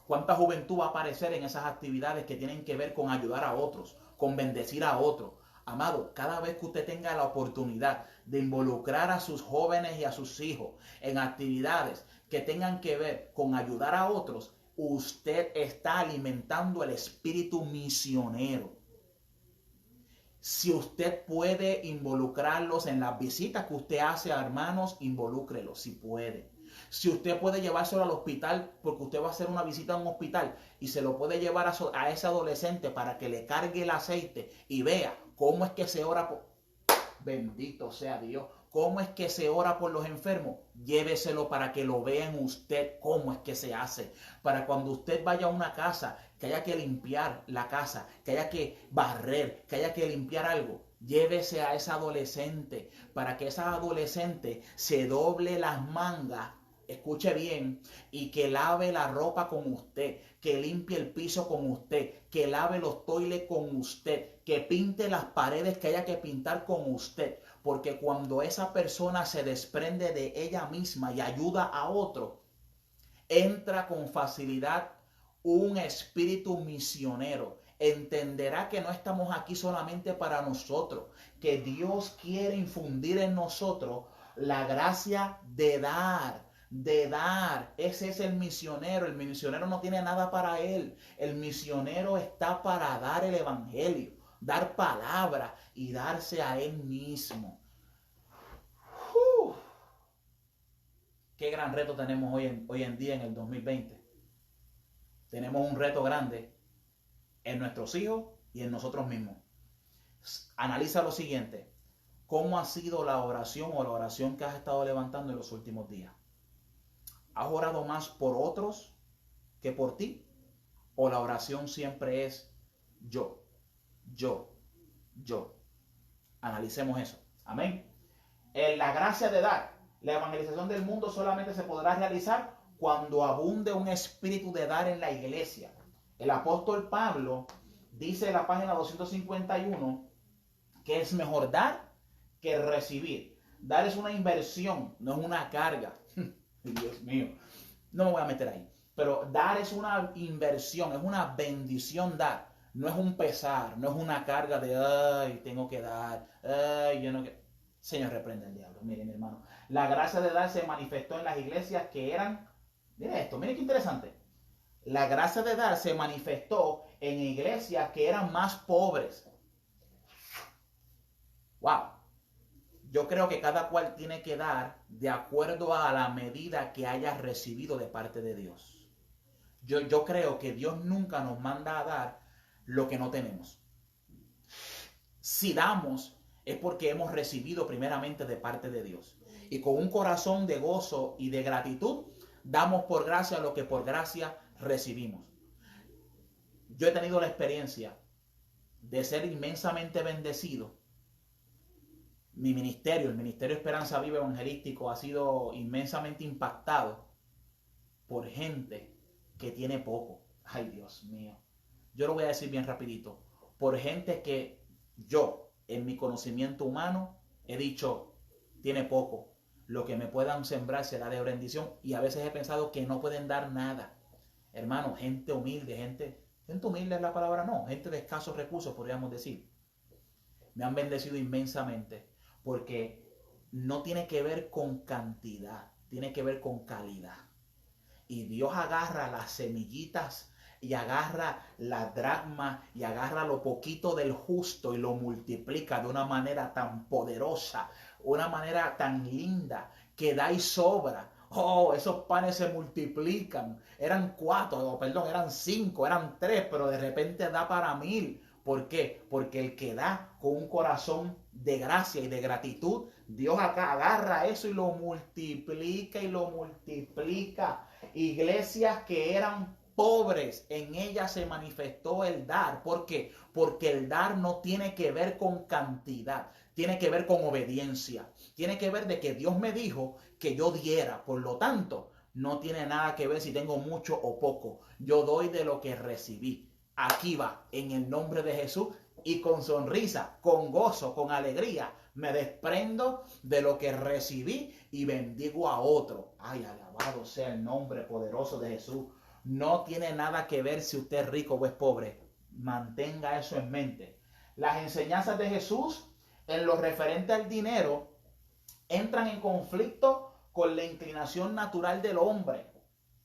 S1: ¿Cuánta juventud va a aparecer en esas actividades que tienen que ver con ayudar a otros, con bendecir a otros? Amado, cada vez que usted tenga la oportunidad de involucrar a sus jóvenes y a sus hijos en actividades que tengan que ver con ayudar a otros, usted está alimentando el espíritu misionero. Si usted puede involucrarlos en las visitas que usted hace a hermanos, involúcrelos si puede. Si usted puede llevárselo al hospital, porque usted va a hacer una visita a un hospital y se lo puede llevar a ese adolescente para que le cargue el aceite y vea cómo es que se ora por... Bendito sea Dios. ¿Cómo es que se ora por los enfermos? Lléveselo para que lo vean usted cómo es que se hace. Para cuando usted vaya a una casa, que haya que limpiar la casa, que haya que barrer, que haya que limpiar algo, llévese a esa adolescente para que esa adolescente se doble las mangas, escuche bien, y que lave la ropa con usted, que limpie el piso con usted, que lave los toiles con usted, que pinte las paredes que haya que pintar con usted. Porque cuando esa persona se desprende de ella misma y ayuda a otro, entra con facilidad un espíritu misionero. Entenderá que no estamos aquí solamente para nosotros, que Dios quiere infundir en nosotros la gracia de dar. Ese es el misionero. El misionero no tiene nada para él. El misionero está para dar el evangelio, dar palabra y darse a él mismo. Qué gran reto tenemos hoy en día en el 2020. Tenemos un reto grande en nuestros hijos y en nosotros mismos. Analiza lo siguiente: ¿cómo ha sido la oración o la oración que has estado levantando en los últimos días? ¿Has orado más por otros que por ti? ¿O la oración siempre es yo? Analicemos eso. Amén. La gracia de dar, la evangelización del mundo solamente se podrá realizar cuando abunde un espíritu de dar en la iglesia. El apóstol Pablo dice en la página 251 que es mejor dar que recibir. Dar es una inversión, no es una carga. Dios mío, no me voy a meter ahí. Pero dar es una inversión, es una bendición dar. No es un pesar, no es una carga de, ay, tengo que dar, ay, yo no quiero. Señor, reprende al diablo. Mire, mi hermano, la gracia de dar se manifestó en las iglesias que eran, mire esto, mire qué interesante. La gracia de dar se manifestó en iglesias que eran más pobres. Wow. Yo creo que cada cual tiene que dar de acuerdo a la medida que haya recibido de parte de Dios. Yo creo que Dios nunca nos manda a dar lo que no tenemos. Si damos, es porque hemos recibido primeramente de parte de Dios. Y con un corazón de gozo y de gratitud, damos por gracia lo que por gracia recibimos. Yo he tenido la experiencia de ser inmensamente bendecido mi ministerio, el Ministerio Esperanza Viva Evangelístico, ha sido inmensamente impactado por gente que tiene poco. Ay, Dios mío. Yo lo voy a decir bien rapidito. Por gente que yo, en mi conocimiento humano, he dicho, tiene poco. Lo que me puedan sembrar será de bendición. Y a veces he pensado que no pueden dar nada. Hermano, gente humilde, gente humilde es la palabra, no. Gente de escasos recursos, podríamos decir. Me han bendecido inmensamente. Porque no tiene que ver con cantidad, tiene que ver con calidad. Y Dios agarra las semillitas y agarra la dracma y agarra lo poquito del justo y lo multiplica de una manera tan poderosa, una manera tan linda que da y sobra. Oh, esos panes se multiplican. Eran 4, eran 5, eran 3, pero de repente da para 1000. ¿Por qué? Porque el que da con un corazón de gracia y de gratitud, Dios acá agarra eso y lo multiplica y lo multiplica. Iglesias que eran pobres, en ellas se manifestó el dar. ¿Por qué? Porque el dar no tiene que ver con cantidad, tiene que ver con obediencia. Tiene que ver de que Dios me dijo que yo diera. Por lo tanto, no tiene nada que ver si tengo mucho o poco. Yo doy de lo que recibí. Aquí va, en el nombre de Jesús, y con sonrisa, con gozo, con alegría, me desprendo de lo que recibí y bendigo a otro. Ay, alabado sea el nombre poderoso de Jesús. No tiene nada que ver si usted es rico o es pobre. Mantenga eso en mente. Las enseñanzas de Jesús en lo referente al dinero entran en conflicto con la inclinación natural del hombre.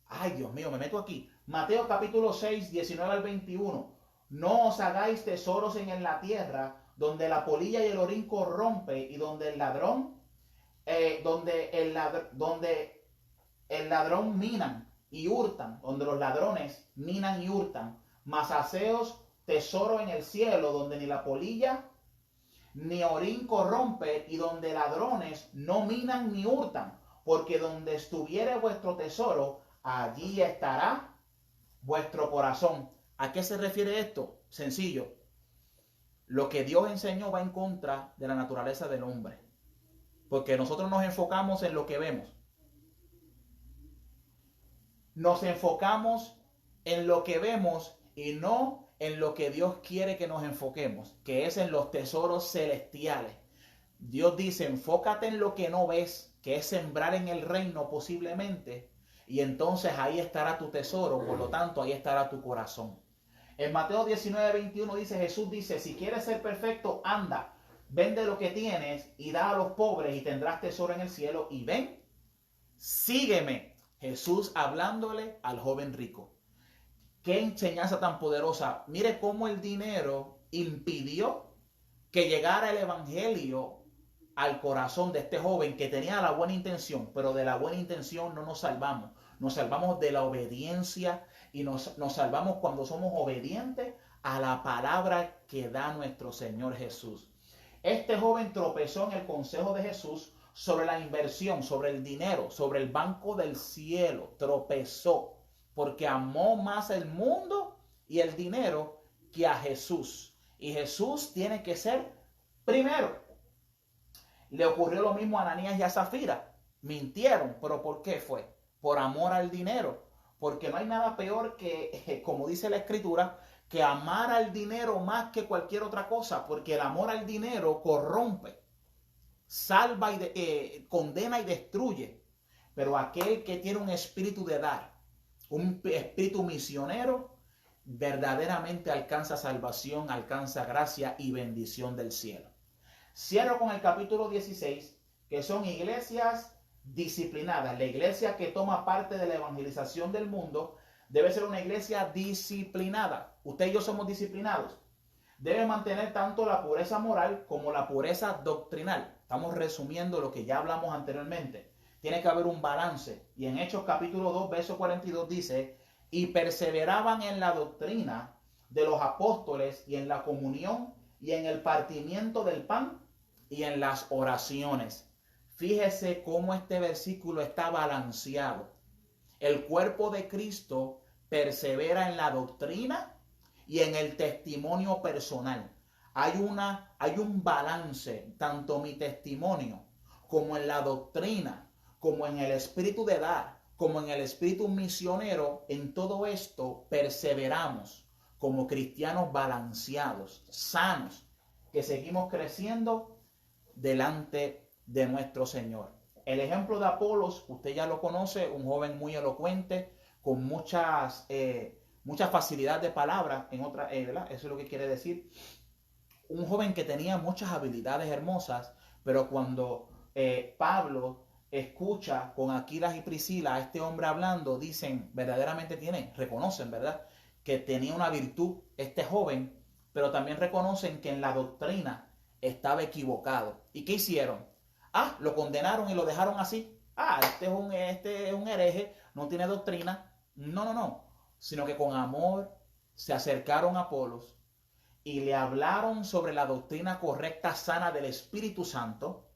S1: Ay, Dios mío, me meto aquí. Mateo capítulo 6, 19 al 21. No os hagáis tesoros en la tierra, donde la polilla y el orín corrompe y donde el ladrón minan y hurtan, donde los ladrones minan y hurtan. Mas haceos tesoro en el cielo, donde ni la polilla ni orín corrompe y donde ladrones no minan ni hurtan, porque donde estuviere vuestro tesoro, allí estará vuestro corazón. ¿A qué se refiere esto? Sencillo. Lo que Dios enseñó va en contra de la naturaleza del hombre. Porque nosotros nos enfocamos en lo que vemos. Nos enfocamos en lo que vemos y no en lo que Dios quiere que nos enfoquemos, que es en los tesoros celestiales. Dios dice, enfócate en lo que no ves, que es sembrar en el reino posiblemente, y entonces ahí estará tu tesoro, por lo tanto ahí estará tu corazón. En Mateo 19, 21 dice, Jesús dice, si quieres ser perfecto, anda, vende lo que tienes y da a los pobres y tendrás tesoro en el cielo, y ven, sígueme. Jesús hablándole al joven rico. Qué enseñanza tan poderosa. Mire cómo el dinero impidió que llegara el evangelio al corazón de este joven que tenía la buena intención, pero de la buena intención no nos salvamos. Nos salvamos de la obediencia y nos salvamos cuando somos obedientes a la palabra que da nuestro Señor Jesús. Este joven tropezó en el consejo de Jesús sobre la inversión, sobre el dinero, sobre el banco del cielo. Tropezó porque amó más el mundo y el dinero que a Jesús. Y Jesús tiene que ser primero. Le ocurrió lo mismo a Ananías y a Zafira. Mintieron, pero ¿por qué fue? Por amor al dinero. Porque no hay nada peor que, como dice la Escritura, que amar al dinero más que cualquier otra cosa. Porque el amor al dinero corrompe, salva y condena y destruye. Pero aquel que tiene un espíritu de dar, un espíritu misionero, verdaderamente alcanza salvación, alcanza gracia y bendición del cielo. Cierro con el capítulo 16, que son iglesias disciplinadas. La iglesia que toma parte de la evangelización del mundo debe ser una iglesia disciplinada. Usted y yo somos disciplinados. Debe mantener tanto la pureza moral como la pureza doctrinal. Estamos resumiendo lo que ya hablamos anteriormente. Tiene que haber un balance. Y en Hechos capítulo 2, verso 42 dice, y perseveraban en la doctrina de los apóstoles y en la comunión y en el partimiento del pan y en las oraciones. Fíjese cómo este versículo está balanceado. El cuerpo de Cristo persevera en la doctrina y en el testimonio personal. hay un balance, tanto mi testimonio como en la doctrina, como en el espíritu de dar, como en el espíritu misionero. En todo esto perseveramos como cristianos balanceados, sanos, que seguimos creciendo delante de nuestro Señor. El ejemplo de Apolos, usted ya lo conoce, un joven muy elocuente, con mucha facilidad de palabra, ¿verdad? Eso es lo que quiere decir. Un joven que tenía muchas habilidades hermosas, pero cuando Pablo escucha con Aquilas y Priscila a este hombre hablando, dicen, verdaderamente reconocen, ¿verdad?, que tenía una virtud este joven, pero también reconocen que en la doctrina estaba equivocado. ¿Y qué hicieron? Lo condenaron y lo dejaron así. Este es un hereje, no tiene doctrina. No, sino que con amor se acercaron a Apolos y le hablaron sobre la doctrina correcta, sana del Espíritu Santo,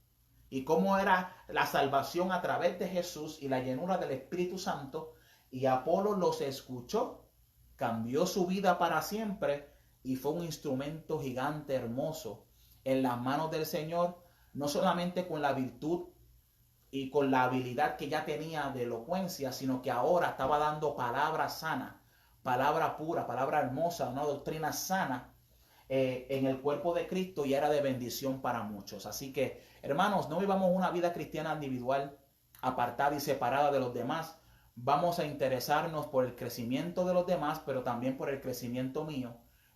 S1: y cómo era la salvación a través de Jesús y la llenura del Espíritu Santo. Y Apolos los escuchó, cambió su vida para siempre y fue un instrumento gigante, hermoso, en las manos del Señor, no solamente con la virtud y con la habilidad que ya tenía de elocuencia, sino que ahora estaba dando palabra sana, palabra pura, palabra hermosa, una doctrina sana en el cuerpo de Cristo, y era de bendición para muchos. Así que, hermanos, no vivamos una vida cristiana individual, apartada y separada de los demás. Vamos a interesarnos por el crecimiento de los demás, pero también por el crecimiento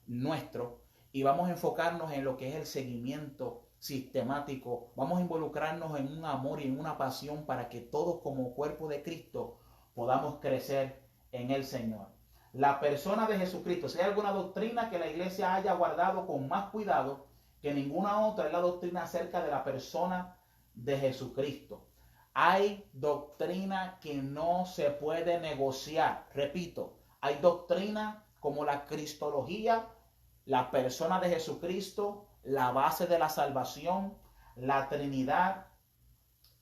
S1: nuestro, y vamos a enfocarnos en lo que es el seguimiento sistemático. Vamos a involucrarnos en un amor y en una pasión para que todos como cuerpo de Cristo podamos crecer en el Señor. La persona de Jesucristo, si hay alguna doctrina que la iglesia haya guardado con más cuidado que ninguna otra, es la doctrina acerca de la persona de Jesucristo. Hay doctrina que no se puede negociar. Repito, hay doctrina como la cristología, la persona de Jesucristo, la base de la salvación, la Trinidad,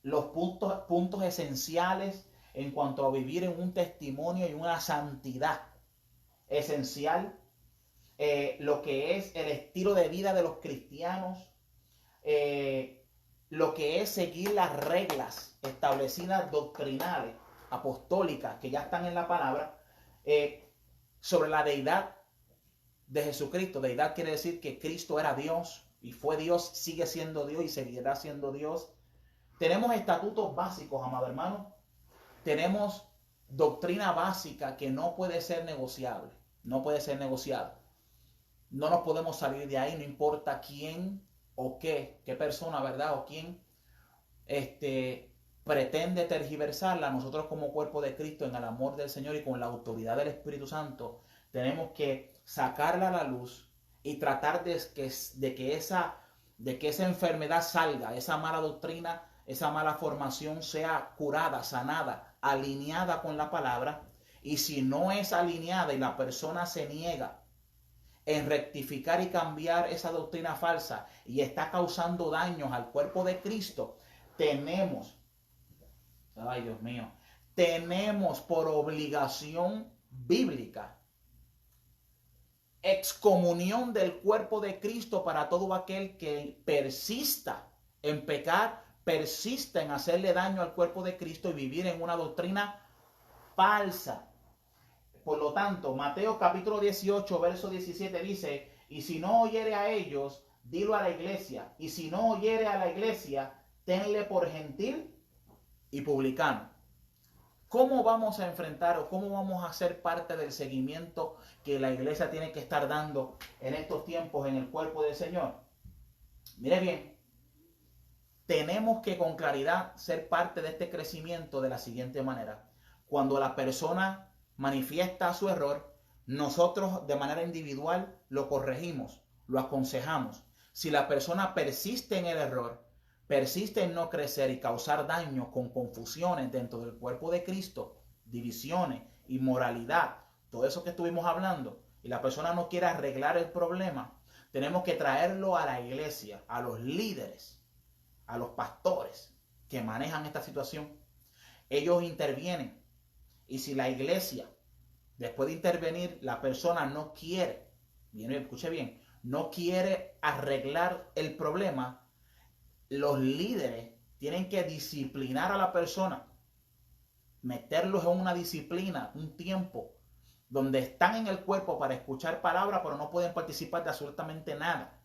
S1: los puntos esenciales en cuanto a vivir en un testimonio y una santidad esencial, lo que es el estilo de vida de los cristianos, lo que es seguir las reglas establecidas doctrinales, apostólicas, que ya están en la palabra, sobre la deidad de Jesucristo. Deidad quiere decir que Cristo era Dios y fue Dios, sigue siendo Dios y seguirá siendo Dios. Tenemos estatutos básicos, amado hermano. Tenemos doctrina básica que no puede ser negociable. No puede ser negociada. No nos podemos salir de ahí, no importa quién o qué persona, ¿verdad? O quién pretende tergiversarla. Nosotros como cuerpo de Cristo, en el amor del Señor y con la autoridad del Espíritu Santo, tenemos que sacarla a la luz y tratar de que esa enfermedad salga, esa mala doctrina, esa mala formación sea curada, sanada, alineada con la palabra. Y si no es alineada y la persona se niega en rectificar y cambiar esa doctrina falsa y está causando daños al cuerpo de Cristo, tenemos por obligación bíblica excomunión del cuerpo de Cristo para todo aquel que persista en pecar, persista en hacerle daño al cuerpo de Cristo y vivir en una doctrina falsa. Por lo tanto, Mateo capítulo 18, verso 17 dice: y si no oyere a ellos, dilo a la iglesia. Y si no oyere a la iglesia, tenle por gentil y publicano. ¿Cómo vamos a enfrentar o cómo vamos a ser parte del seguimiento que la iglesia tiene que estar dando en estos tiempos en el cuerpo del Señor? Mire bien, tenemos que con claridad ser parte de este crecimiento de la siguiente manera. Cuando la persona manifiesta su error, nosotros de manera individual lo corregimos, lo aconsejamos. Si la persona persiste en el error, persiste en no crecer y causar daño con confusiones dentro del cuerpo de Cristo, divisiones, inmoralidad, todo eso que estuvimos hablando, y la persona no quiere arreglar el problema, tenemos que traerlo a la iglesia, a los líderes, a los pastores que manejan esta situación. Ellos intervienen. Y si la iglesia, después de intervenir, la persona no quiere, escuche bien, no quiere arreglar el problema, los líderes tienen que disciplinar a la persona, meterlos en una disciplina, un tiempo, donde están en el cuerpo para escuchar palabras, pero no pueden participar de absolutamente nada.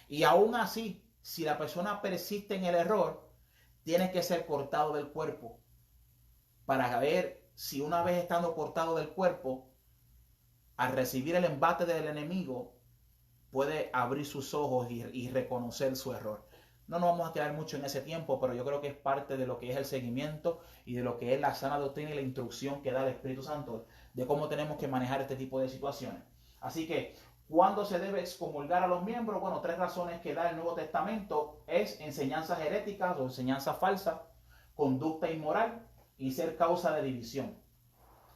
S1: Y aún así, si la persona persiste en el error, tiene que ser cortado del cuerpo para ver si una vez estando cortado del cuerpo, al recibir el embate del enemigo, puede abrir sus ojos y reconocer su error. No nos vamos a quedar mucho en ese tiempo, pero yo creo que es parte de lo que es el seguimiento y de lo que es la sana doctrina y la instrucción que da el Espíritu Santo de cómo tenemos que manejar este tipo de situaciones. Así que, ¿cuándo se debe excomulgar a los miembros? Bueno, 3 razones que da el Nuevo Testamento es enseñanzas heréticas o enseñanzas falsas, conducta inmoral y ser causa de división.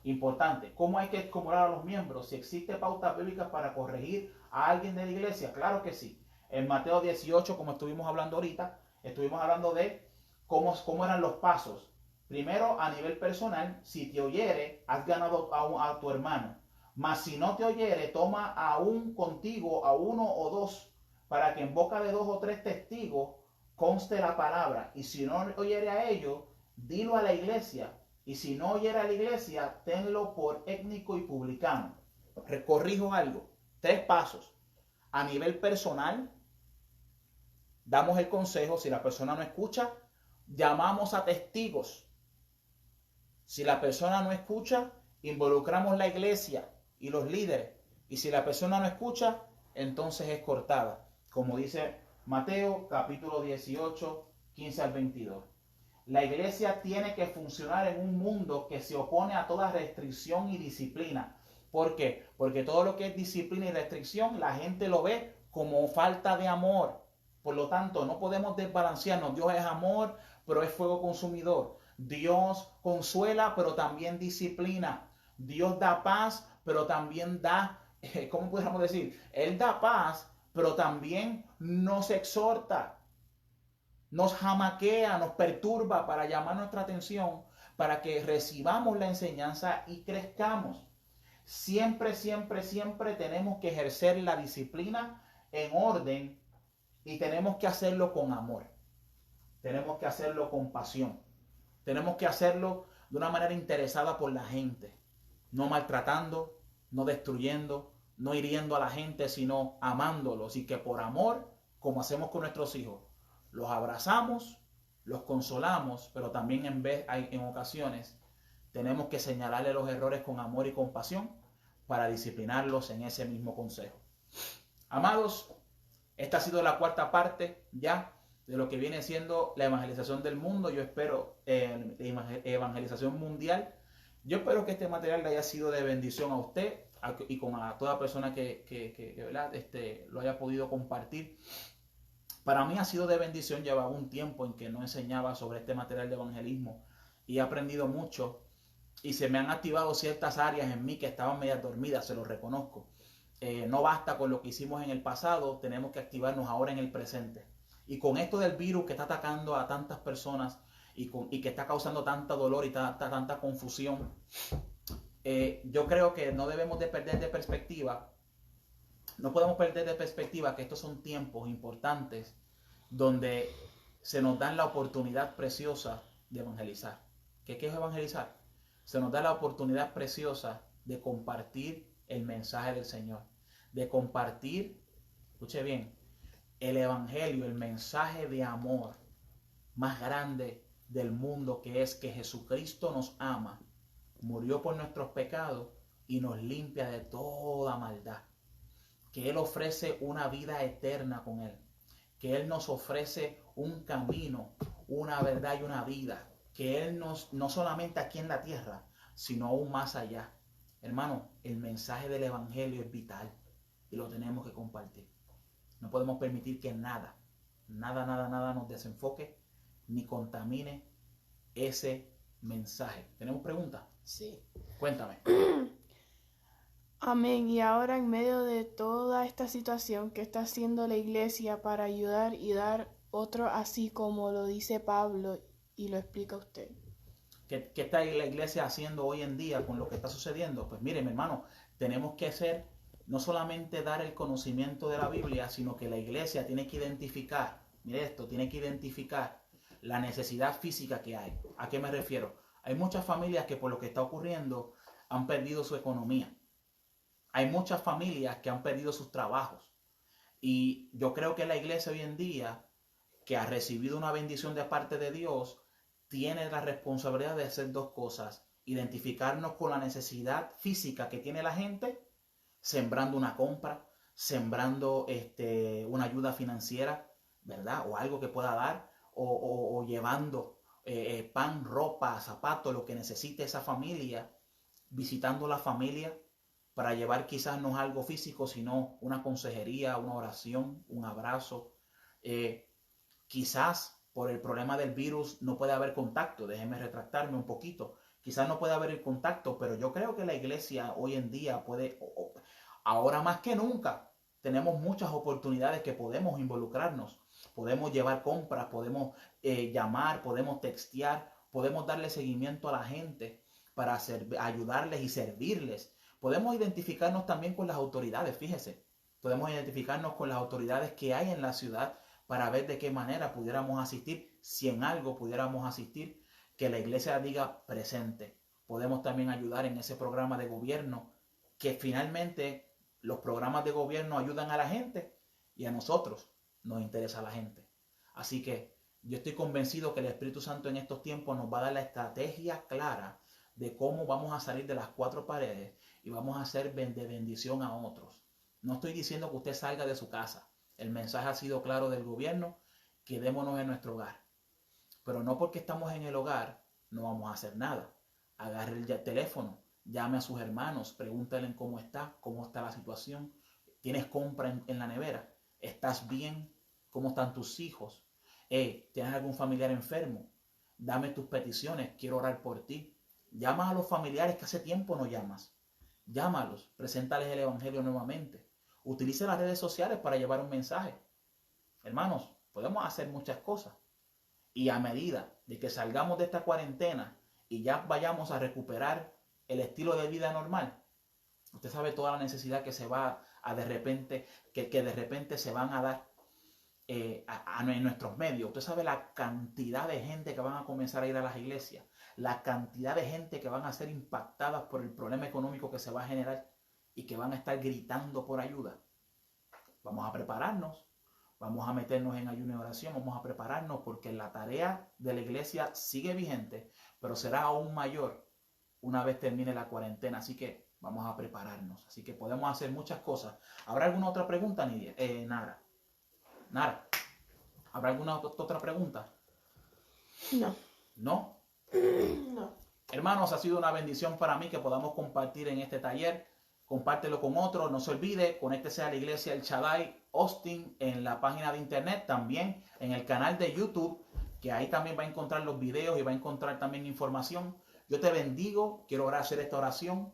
S1: Importante, ¿cómo hay que excomunicar a los miembros? Si existe pautas bíblicas para corregir a alguien de la iglesia, claro que sí. En Mateo 18, como estuvimos hablando ahorita, estuvimos hablando de cómo eran los pasos. Primero, a nivel personal, si te oyere, has ganado a tu hermano. Mas si no te oyere, toma aún contigo a 1 o 2, para que en boca de 2 o 3 testigos conste la palabra. Y si no oyere a ellos, dilo a la iglesia. Y si no oyera a la iglesia, tenlo por étnico y publicano. Corrijo algo. 3 pasos. A nivel personal, damos el consejo. Si la persona no escucha, llamamos a testigos. Si la persona no escucha, involucramos la iglesia y los líderes. Y si la persona no escucha, entonces es cortada. Como dice Mateo capítulo 18, 15 al 22. La iglesia tiene que funcionar en un mundo que se opone a toda restricción y disciplina. ¿Por qué? Porque todo lo que es disciplina y restricción, la gente lo ve como falta de amor. Por lo tanto, no podemos desbalancearnos. Dios es amor, pero es fuego consumidor. Dios consuela, pero también disciplina. Dios da paz, pero también da, ¿cómo podríamos decir? Él da paz, pero también nos exhorta. Nos jamaquea, nos perturba para llamar nuestra atención, para que recibamos la enseñanza y crezcamos. Siempre, siempre, siempre tenemos que ejercer la disciplina en orden y tenemos que hacerlo con amor. Tenemos que hacerlo con pasión. Tenemos que hacerlo de una manera interesada por la gente, no maltratando, no destruyendo, no hiriendo a la gente, sino amándolos, y que por amor, como hacemos con nuestros hijos, los abrazamos, los consolamos, pero también en ocasiones tenemos que señalarle los errores con amor y compasión para disciplinarlos en ese mismo consejo. Amados, esta ha sido la 4ª parte ya de lo que viene siendo la evangelización del mundo. Yo espero evangelización mundial. Yo espero que este material le haya sido de bendición a usted y a toda persona que ¿verdad? Lo haya podido compartir. Para mí ha sido de bendición. Llevaba un tiempo en que no enseñaba sobre este material de evangelismo y he aprendido mucho y se me han activado ciertas áreas en mí que estaban medio dormidas, se lo reconozco. No basta con lo que hicimos en el pasado, tenemos que activarnos ahora en el presente. Y con esto del virus que está atacando a tantas personas y que está causando tanto dolor y tanta confusión, yo creo que no debemos de perder de perspectiva. No podemos perder de perspectiva que estos son tiempos importantes donde se nos da la oportunidad preciosa de evangelizar. ¿Qué es evangelizar? Se nos da la oportunidad preciosa de compartir el mensaje del Señor, de compartir, escuche bien, el evangelio, el mensaje de amor más grande del mundo, que es que Jesucristo nos ama, murió por nuestros pecados y nos limpia de toda maldad. Que Él ofrece una vida eterna con Él, que Él nos ofrece un camino, una verdad y una vida, que Él no solamente aquí en la tierra, sino aún más allá. Hermano, el mensaje del evangelio es vital y lo tenemos que compartir. No podemos permitir que nada nos desenfoque ni contamine ese mensaje. ¿Tenemos preguntas?
S2: Sí.
S1: Cuéntame.
S2: Amén. Y ahora, en medio de toda esta situación, ¿qué está haciendo la iglesia para ayudar y dar otro así como lo dice Pablo y lo explica usted?
S1: ¿Qué está la iglesia haciendo hoy en día con lo que está sucediendo? Pues mire, mi hermano, tenemos que ser no solamente dar el conocimiento de la Biblia, sino que la iglesia tiene que identificar, mire esto, tiene que identificar la necesidad física que hay. ¿A qué me refiero? Hay muchas familias que por lo que está ocurriendo han perdido su economía. Hay muchas familias que han perdido sus trabajos. Y yo creo que la iglesia hoy en día, que ha recibido una bendición de parte de Dios, tiene la responsabilidad de hacer dos cosas: identificarnos con la necesidad física que tiene la gente, sembrando una compra, sembrando una ayuda financiera, ¿verdad? O algo que pueda dar, o llevando pan, ropa, zapatos, lo que necesite esa familia, visitando la familia para llevar quizás no algo físico, sino una consejería, una oración, un abrazo. Quizás por el problema del virus no puede haber contacto, déjenme retractarme un poquito. Quizás no puede haber el contacto, pero yo creo que la iglesia hoy en día puede, ahora más que nunca, tenemos muchas oportunidades que podemos involucrarnos. Podemos llevar compras, podemos llamar, podemos textear, podemos darle seguimiento a la gente para ayudarles y servirles. Podemos identificarnos también con las autoridades, fíjese. Podemos identificarnos con las autoridades que hay en la ciudad para ver de qué manera pudiéramos asistir, si en algo pudiéramos asistir, que la iglesia diga presente. Podemos también ayudar en ese programa de gobierno, que finalmente los programas de gobierno ayudan a la gente y a nosotros nos interesa a la gente. Así que yo estoy convencido que el Espíritu Santo en estos tiempos nos va a dar la estrategia clara de cómo vamos a salir de las cuatro paredes y vamos a ser de bendición a otros. No estoy diciendo que usted salga de su casa. El mensaje ha sido claro del gobierno: quedémonos en nuestro hogar. Pero no porque estamos en el hogar no vamos a hacer nada. Agarre el teléfono, llame a sus hermanos, pregúntale cómo está la situación. ¿Tienes compra en la nevera? ¿Estás bien? ¿Cómo están tus hijos? ¿Tienes algún familiar enfermo? Dame tus peticiones, quiero orar por ti. Llama a los familiares que hace tiempo no llamas. Llámalos, preséntales el evangelio nuevamente. Utilice las redes sociales para llevar un mensaje. Hermanos, podemos hacer muchas cosas. Y a medida de que salgamos de esta cuarentena y ya vayamos a recuperar el estilo de vida normal, usted sabe toda la necesidad que se va a de repente, que de repente se van a dar en nuestros medios. Usted sabe la cantidad de gente que van a comenzar a ir a las iglesias, la cantidad de gente que van a ser impactadas por el problema económico que se va a generar y que van a estar gritando por ayuda. Vamos a prepararnos, vamos a meternos en ayuno y oración, vamos a prepararnos, porque la tarea de la iglesia sigue vigente, pero será aún mayor una vez termine la cuarentena. Así que vamos a prepararnos. Así que podemos hacer muchas cosas. ¿Habrá alguna otra pregunta, Nidia? Nara. Nara, ¿habrá alguna otra pregunta?
S2: No.
S1: ¿No?
S2: No.
S1: Hermanos, ha sido una bendición para mí que podamos compartir en este taller. Compártelo con otros. No se olvide, conéctese a la iglesia El Shaddai Austin en la página de internet, también en el canal de YouTube, que ahí también va a encontrar los videos y va a encontrar también información. Yo te bendigo. Quiero hacer esta oración.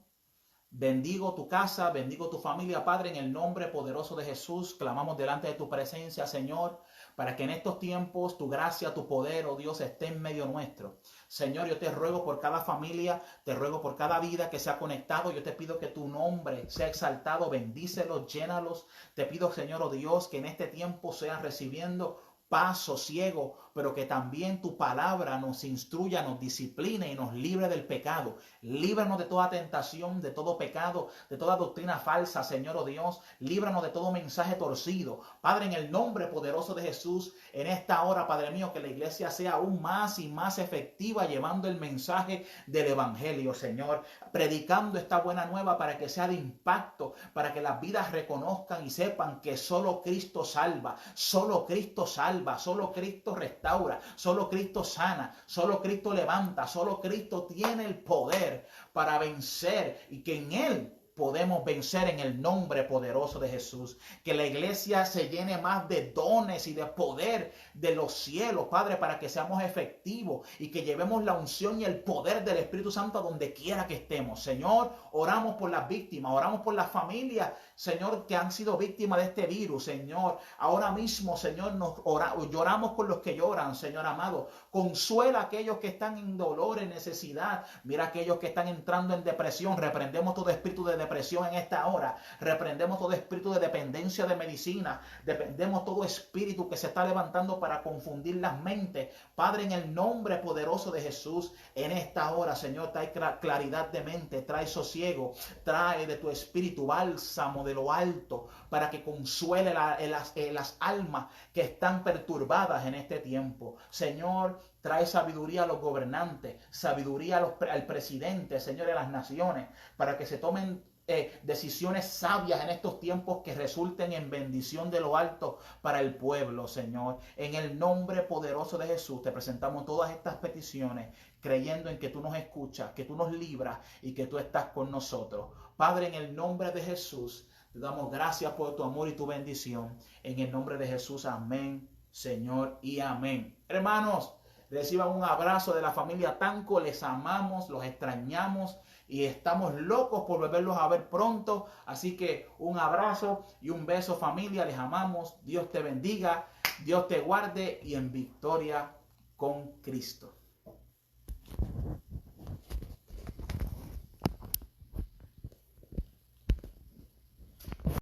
S1: Bendigo tu casa, bendigo tu familia, Padre, en el nombre poderoso de Jesús. Clamamos delante de tu presencia, Señor, para que en estos tiempos tu gracia, tu poder, oh Dios, esté en medio nuestro. Señor, yo te ruego por cada familia, te ruego por cada vida que se ha conectado. Yo te pido que tu nombre sea exaltado, bendícelos, llénalos. Te pido, Señor, oh Dios, que en este tiempo sean recibiendo paz, sosiego, pero que también tu palabra nos instruya, nos discipline y nos libre del pecado. Líbranos de toda tentación, de todo pecado, de toda doctrina falsa, Señor, oh Dios. Líbranos de todo mensaje torcido. Padre, en el nombre poderoso de Jesús, en esta hora, Padre mío, que la iglesia sea aún más y más efectiva llevando el mensaje del evangelio, Señor. Predicando esta buena nueva para que sea de impacto, para que las vidas reconozcan y sepan que solo Cristo salva, solo Cristo salva, solo Cristo restaura, solo Cristo sana, solo Cristo levanta, solo Cristo tiene el poder para vencer y que en Él podemos vencer en el nombre poderoso de Jesús. Que la iglesia se llene más de dones y de poder de los cielos, Padre, para que seamos efectivos y que llevemos la unción y el poder del Espíritu Santo a donde quiera que estemos. Señor, oramos por las víctimas, oramos por las familias, Señor, que han sido víctimas de este virus, Señor. Ahora mismo, Señor, lloramos con los que lloran, Señor amado. Consuela a aquellos que están en dolor, en necesidad. Mira a aquellos que están entrando en depresión. Reprendemos todo espíritu de depresión depresión en esta hora. Reprendemos todo espíritu de dependencia de medicina. Reprendemos todo espíritu que se está levantando para confundir las mentes. Padre, en el nombre poderoso de Jesús, en esta hora, Señor, trae claridad de mente, trae sosiego, trae de tu espíritu bálsamo de lo alto para que consuele las almas que están perturbadas en este tiempo. Señor, trae sabiduría a los gobernantes, sabiduría al presidente, Señor, de las naciones, para que se tomen decisiones sabias en estos tiempos que resulten en bendición de lo alto para el pueblo, Señor. En el nombre poderoso de Jesús te presentamos todas estas peticiones, creyendo en que tú nos escuchas, que tú nos libras y que tú estás con nosotros. Padre, en el nombre de Jesús, te damos gracias por tu amor y tu bendición. En el nombre de Jesús, amén, Señor, y amén. Hermanos, reciban un abrazo de la familia Tanco. Les amamos, los extrañamos y estamos locos por volverlos a ver pronto. Así que un abrazo y un beso, familia. Les amamos. Dios te bendiga, Dios te guarde y en victoria con Cristo.